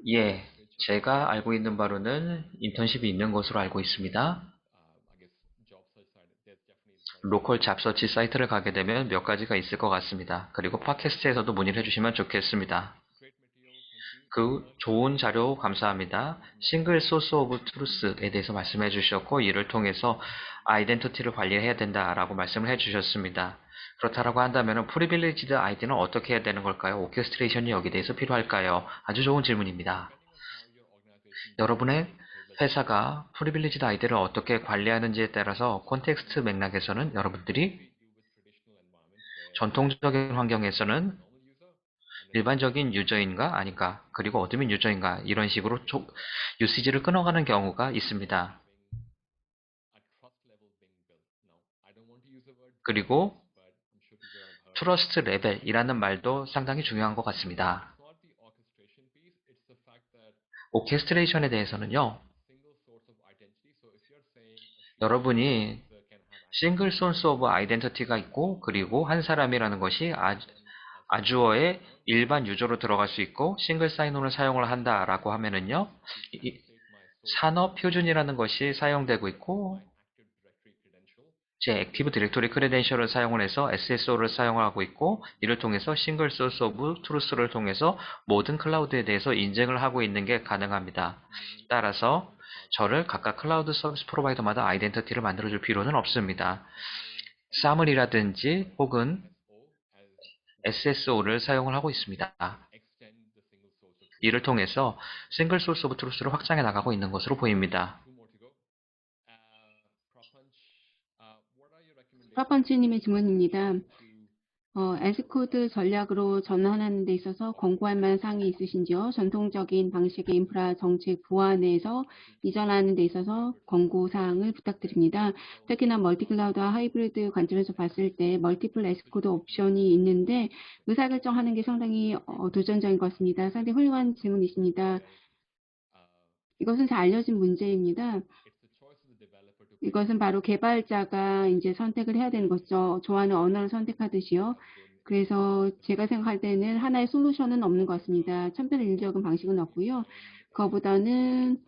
예, 제가 알고 있는 바로는 인턴십이 있는 것으로 알고 있습니다. 로컬 잡서치 사이트를 가게 되면 몇 가지가 있을 것 같습니다. 그리고 팟캐스트에서도 문의를 해주시면 좋겠습니다. 그 좋은 자료 감사합니다. 싱글 소스 오브 트루스에 대해서 말씀해 주셨고 이를 통해서 아이덴티티를 관리해야 된다라고 말씀을 해주셨습니다. 그렇다라고 한다면 프리빌리지드 아이디는 어떻게 해야 되는 걸까요? 오케스트레이션이 여기에 대해서 필요할까요? 아주 좋은 질문입니다. 여러분의 회사가 프리빌리지드 아이디를 어떻게 관리하는지에 따라서 콘텍스트 맥락에서는 여러분들이 전통적인 환경에서는 일반적인 유저인가 아닌가 그리고 어드민 유저인가 이런 식으로 유시지를 끊어가는 경우가 있습니다. 그리고 트러스트 레벨이라는 말도 상당히 중요한 것 같습니다. 오케스트레이션에 대해서는요. 여러분이 싱글 소스 오브 아이덴티티가 있고 그리고 한 사람이라는 것이 아주어의 일반 유저로 들어갈 수 있고 싱글 사인온을 사용을 한다라고 하면은요. 산업 표준이라는 것이 사용되고 있고 제 액티브 디렉토리 크레덴셜을 사용을 해서 SSO를 사용하고 있고 이를 통해서 싱글 소스 오브 트루스를 통해서 모든 클라우드에 대해서 인증을 하고 있는 게 가능합니다. 따라서 저를 각각 클라우드 서비스 프로바이더마다 아이덴티티를 만들어줄 필요는 없습니다. 사물이라든지 혹은 SSO를 사용을 하고 있습니다. 이를 통해서 싱글 소스 오브 트루스를 확장해 나가고 있는 것으로 보입니다.
프라펀치님의 질문입니다. 에스코드 전략으로 전환하는 데 있어서 권고할 만한 사항이 있으신지요? 전통적인 방식의 인프라 정책 보완에서 이전하는 데 있어서 권고 사항을 부탁드립니다. 특히나 멀티클라우드와 하이브리드 관점에서 봤을 때 멀티플 에스코드 옵션이 있는데 의사결정하는 게 상당히 도전적인 것 같습니다. 상당히 훌륭한 질문이십니다. 이것은 잘 알려진 문제입니다. 이것은 바로 개발자가 이제 선택을 해야 되는 거죠. 좋아하는 언어를 선택하듯이요. 그래서 제가 생각할 때는 하나의 솔루션은 없는 것 같습니다. 천편일률적인 방식은 없고요. 그거보다는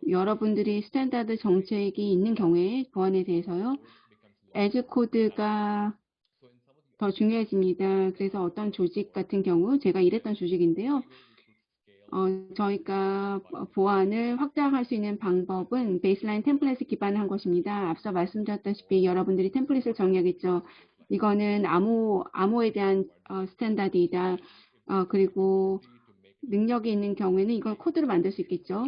여러분들이 스탠다드 정책이 있는 경우에 보안에 대해서요. 에즈 코드가 더 중요해집니다. 그래서 어떤 조직 같은 경우 제가 일했던 조직인데요. 저희가 보안을 확장할 수 있는 방법은 베이스라인 템플릿을 기반한 것입니다. 앞서 말씀드렸다시피 여러분들이 템플릿을 정리하겠죠. 이거는 암호에 대한 스탠다드이다. 그리고 능력이 있는 경우에는 이걸 코드로 만들 수 있겠죠.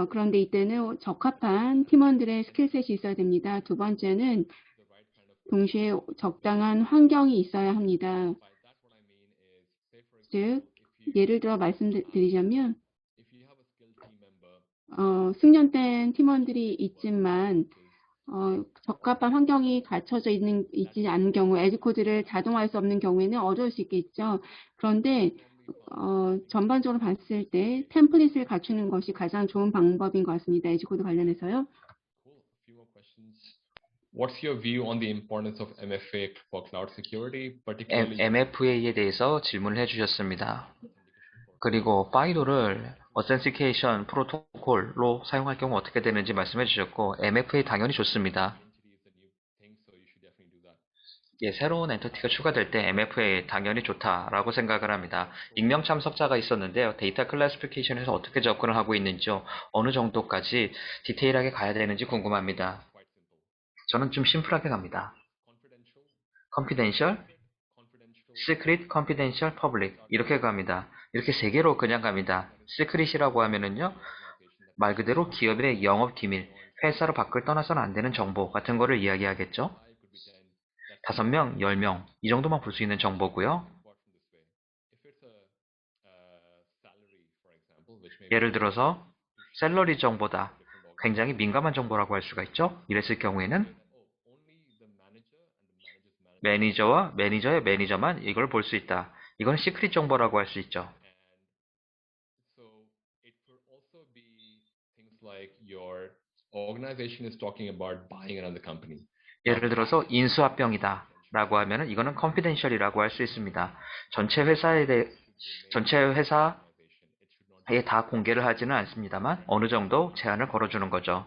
그런데 이때는 적합한 팀원들의 스킬셋이 있어야 됩니다. 두 번째는 동시에 적당한 환경이 있어야 합니다. 즉, 예를 들어 말씀드리자면 숙련된 팀원들이 있지만 적합한 환경이 갖춰져 있지 않은 경우, 에즈 코드를 자동화할 수 없는 경우에는 어려울 수 있겠죠. 그런데 전반적으로 봤을 때 템플릿을 갖추는 것이 가장 좋은 방법인 것 같습니다. 에즈 코드 관련해서요.
What's your view on the importance of MFA for cloud security, particularly
MFA에 대해서 질문을 해주셨습니다. 그리고 파이도를 어센티케이션 프로토콜로 사용할 경우 어떻게 되는지 말씀해 주셨고 MFA 당연히 좋습니다. 예, 새로운 엔터티가 추가될 때 MFA 당연히 좋다라고 생각을 합니다. 익명 참석자가 있었는데요. 데이터 클래시피케이션에서 어떻게 접근을 하고 있는지요. 어느 정도까지 디테일하게 가야 되는지 궁금합니다. 저는 좀 심플하게 갑니다. confidential, secret, confidential, public 이렇게 갑니다. 이렇게 세 개로 그냥 갑니다. secret이라고 하면은요. 말 그대로 기업의 영업 기밀, 회사로 밖을 떠나서는 안 되는 정보 같은 거를 이야기하겠죠. 5명, 10명 이 정도만 볼 수 있는 정보고요. 예를 들어서 샐러리 정보다 굉장히 민감한 정보라고 할 수가 있죠. 이랬을 경우에는 매니저와 매니저의 매니저만 이걸 볼 수 있다. 이건 시크릿 정보라고 할 수 있죠. 예를 들어서 인수합병이다 라고 하면은 이거는 컨피덴셜이라고 할 수 있습니다. 전체 회사에 다 공개를 하지는 않습니다만 어느 정도 제한을 걸어주는 거죠.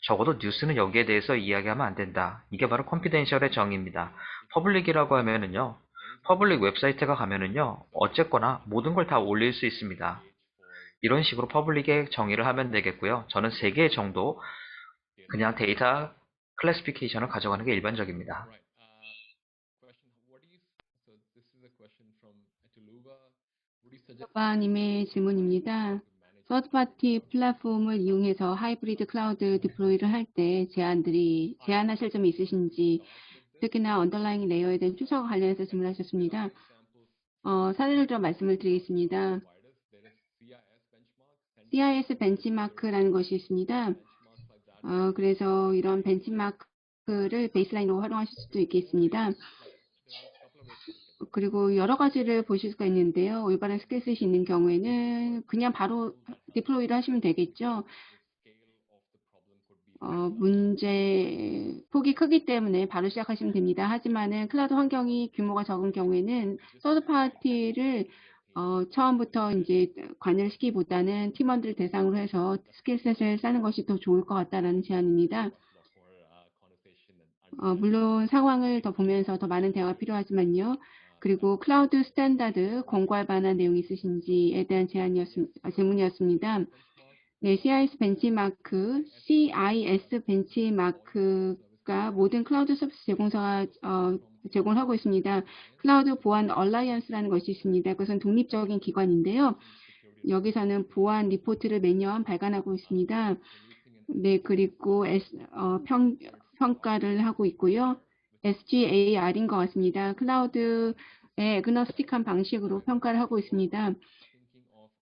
적어도 뉴스는 여기에 대해서 이야기하면 안 된다. 이게 바로 컨피덴셜의 정의입니다. 퍼블릭이라고 하면은요. 퍼블릭 웹사이트가 가면은요. 어쨌거나 모든 걸 다 올릴 수 있습니다. 이런 식으로 퍼블릭의 정의를 하면 되겠고요. 저는 3개 정도 그냥 데이터 클래시피케이션을 가져가는 게 일반적입니다.
님의 질문입니다. 서드파티 플랫폼을 이용해서 하이브리드 클라우드 디플로이를 할 때 제한하실 점이 있으신지, 특히나 언더라잉 레이어에 대한 추적 관련해서 질문하셨습니다. 사례를 들어 말씀을 드리겠습니다. CIS 벤치마크라는 것이 있습니다. 그래서 이런 벤치마크를 베이스라인으로 활용하실 수도 있겠습니다. 그리고 여러 가지를 보실 수가 있는데요. 올바른 스킬셋이 있는 경우에는 그냥 바로 디플로이를 하시면 되겠죠. 폭이 크기 때문에 바로 시작하시면 됩니다. 하지만은 클라우드 환경이 규모가 적은 경우에는 서드 파티를 처음부터 이제 관여를 시키기보다는 팀원들을 대상으로 해서 스킬셋을 쌓는 것이 더 좋을 것 같다라는 제안입니다. 물론 상황을 더 보면서 더 많은 대화가 필요하지만요. 그리고 클라우드 스탠다드 공고할 만한 내용이 있으신지에 대한 질문이었습니다. 네, CIS 벤치마크가 모든 클라우드 서비스 제공사가 제공을 하고 있습니다. 클라우드 보안 얼라이언스라는 것이 있습니다. 그것은 독립적인 기관인데요. 여기서는 보안 리포트를 매년 발간하고 있습니다. 네, 그리고 평가를 하고 있고요. SGAR인 것 같습니다. 클라우드의 애그노스틱한 방식으로 평가를 하고 있습니다.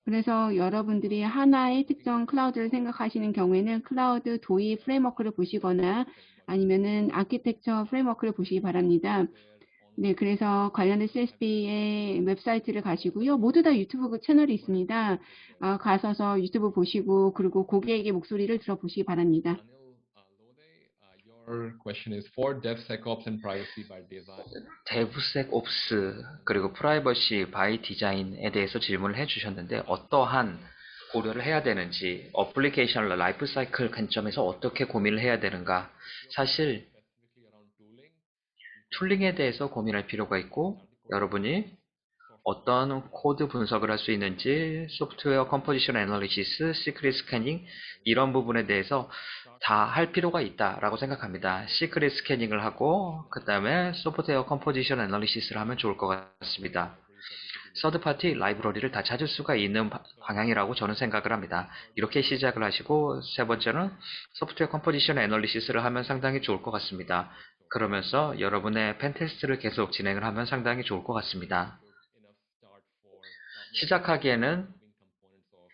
그래서 여러분들이 하나의 특정 클라우드를 생각하시는 경우에는 클라우드 도입 프레임워크를 보시거나 아니면은 아키텍처 프레임워크를 보시기 바랍니다. 네, 그래서 관련된 CSP의 웹사이트를 가시고요. 모두 다 유튜브 채널이 있습니다. 가셔서 유튜브 보시고 그리고 고객의 목소리를 들어보시기 바랍니다.
Your question is for DevSecOps and privacy by design.
DevSecOps 그리고 프라이버시 바이 디자인에 대해서 질문을 해주셨는데 어떠한 고려를 해야 되는지 어플리케이션 라이프 사이클 관점에서 어떻게 고민을 해야 되는가. 사실 툴링에 대해서 고민할 필요가 있고 여러분이 어떤 코드 분석을 할 수 있는지 소프트웨어 컴포지션 애널리시스, 시크릿 스캐닝 이런 부분에 대해서 다 할 필요가 있다라고 생각합니다. 시크릿 스캐닝을 하고 그 다음에 소프트웨어 컴포지션 애널리시스를 하면 좋을 것 같습니다. 서드파티 라이브러리를 다 찾을 수가 있는 방향이라고 저는 생각을 합니다. 이렇게 시작을 하시고 세 번째는 소프트웨어 컴포지션 애널리시스를 하면 상당히 좋을 것 같습니다. 그러면서 여러분의 펜테스트를 계속 진행을 하면 상당히 좋을 것 같습니다. 시작하기에는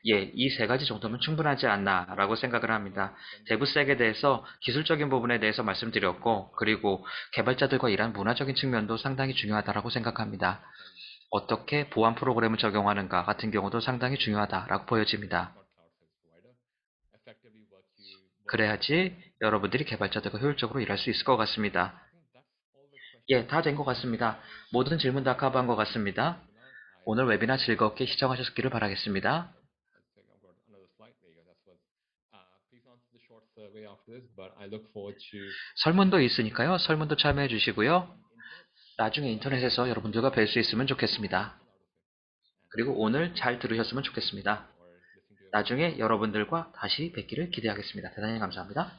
이 세 가지 정도면 충분하지 않나 라고 생각을 합니다. 데브섹에 대해서 기술적인 부분에 대해서 말씀드렸고 그리고 개발자들과 일하는 문화적인 측면도 상당히 중요하다고 생각합니다. 어떻게 보안 프로그램을 적용하는가 같은 경우도 상당히 중요하다라고 보여집니다. 그래야지 여러분들이 개발자들과 효율적으로 일할 수 있을 것 같습니다. 다 된 것 같습니다. 모든 질문 다 커버한 것 같습니다. 오늘 웨비나 즐겁게 시청하셨기를 바라겠습니다. 설문도 있으니까요. 설문도 참여해 주시고요. 나중에 인터넷에서 여러분들과 뵐 수 있으면 좋겠습니다. 그리고 오늘 잘 들으셨으면 좋겠습니다. 나중에 여러분들과 다시 뵙기를 기대하겠습니다. 대단히 감사합니다.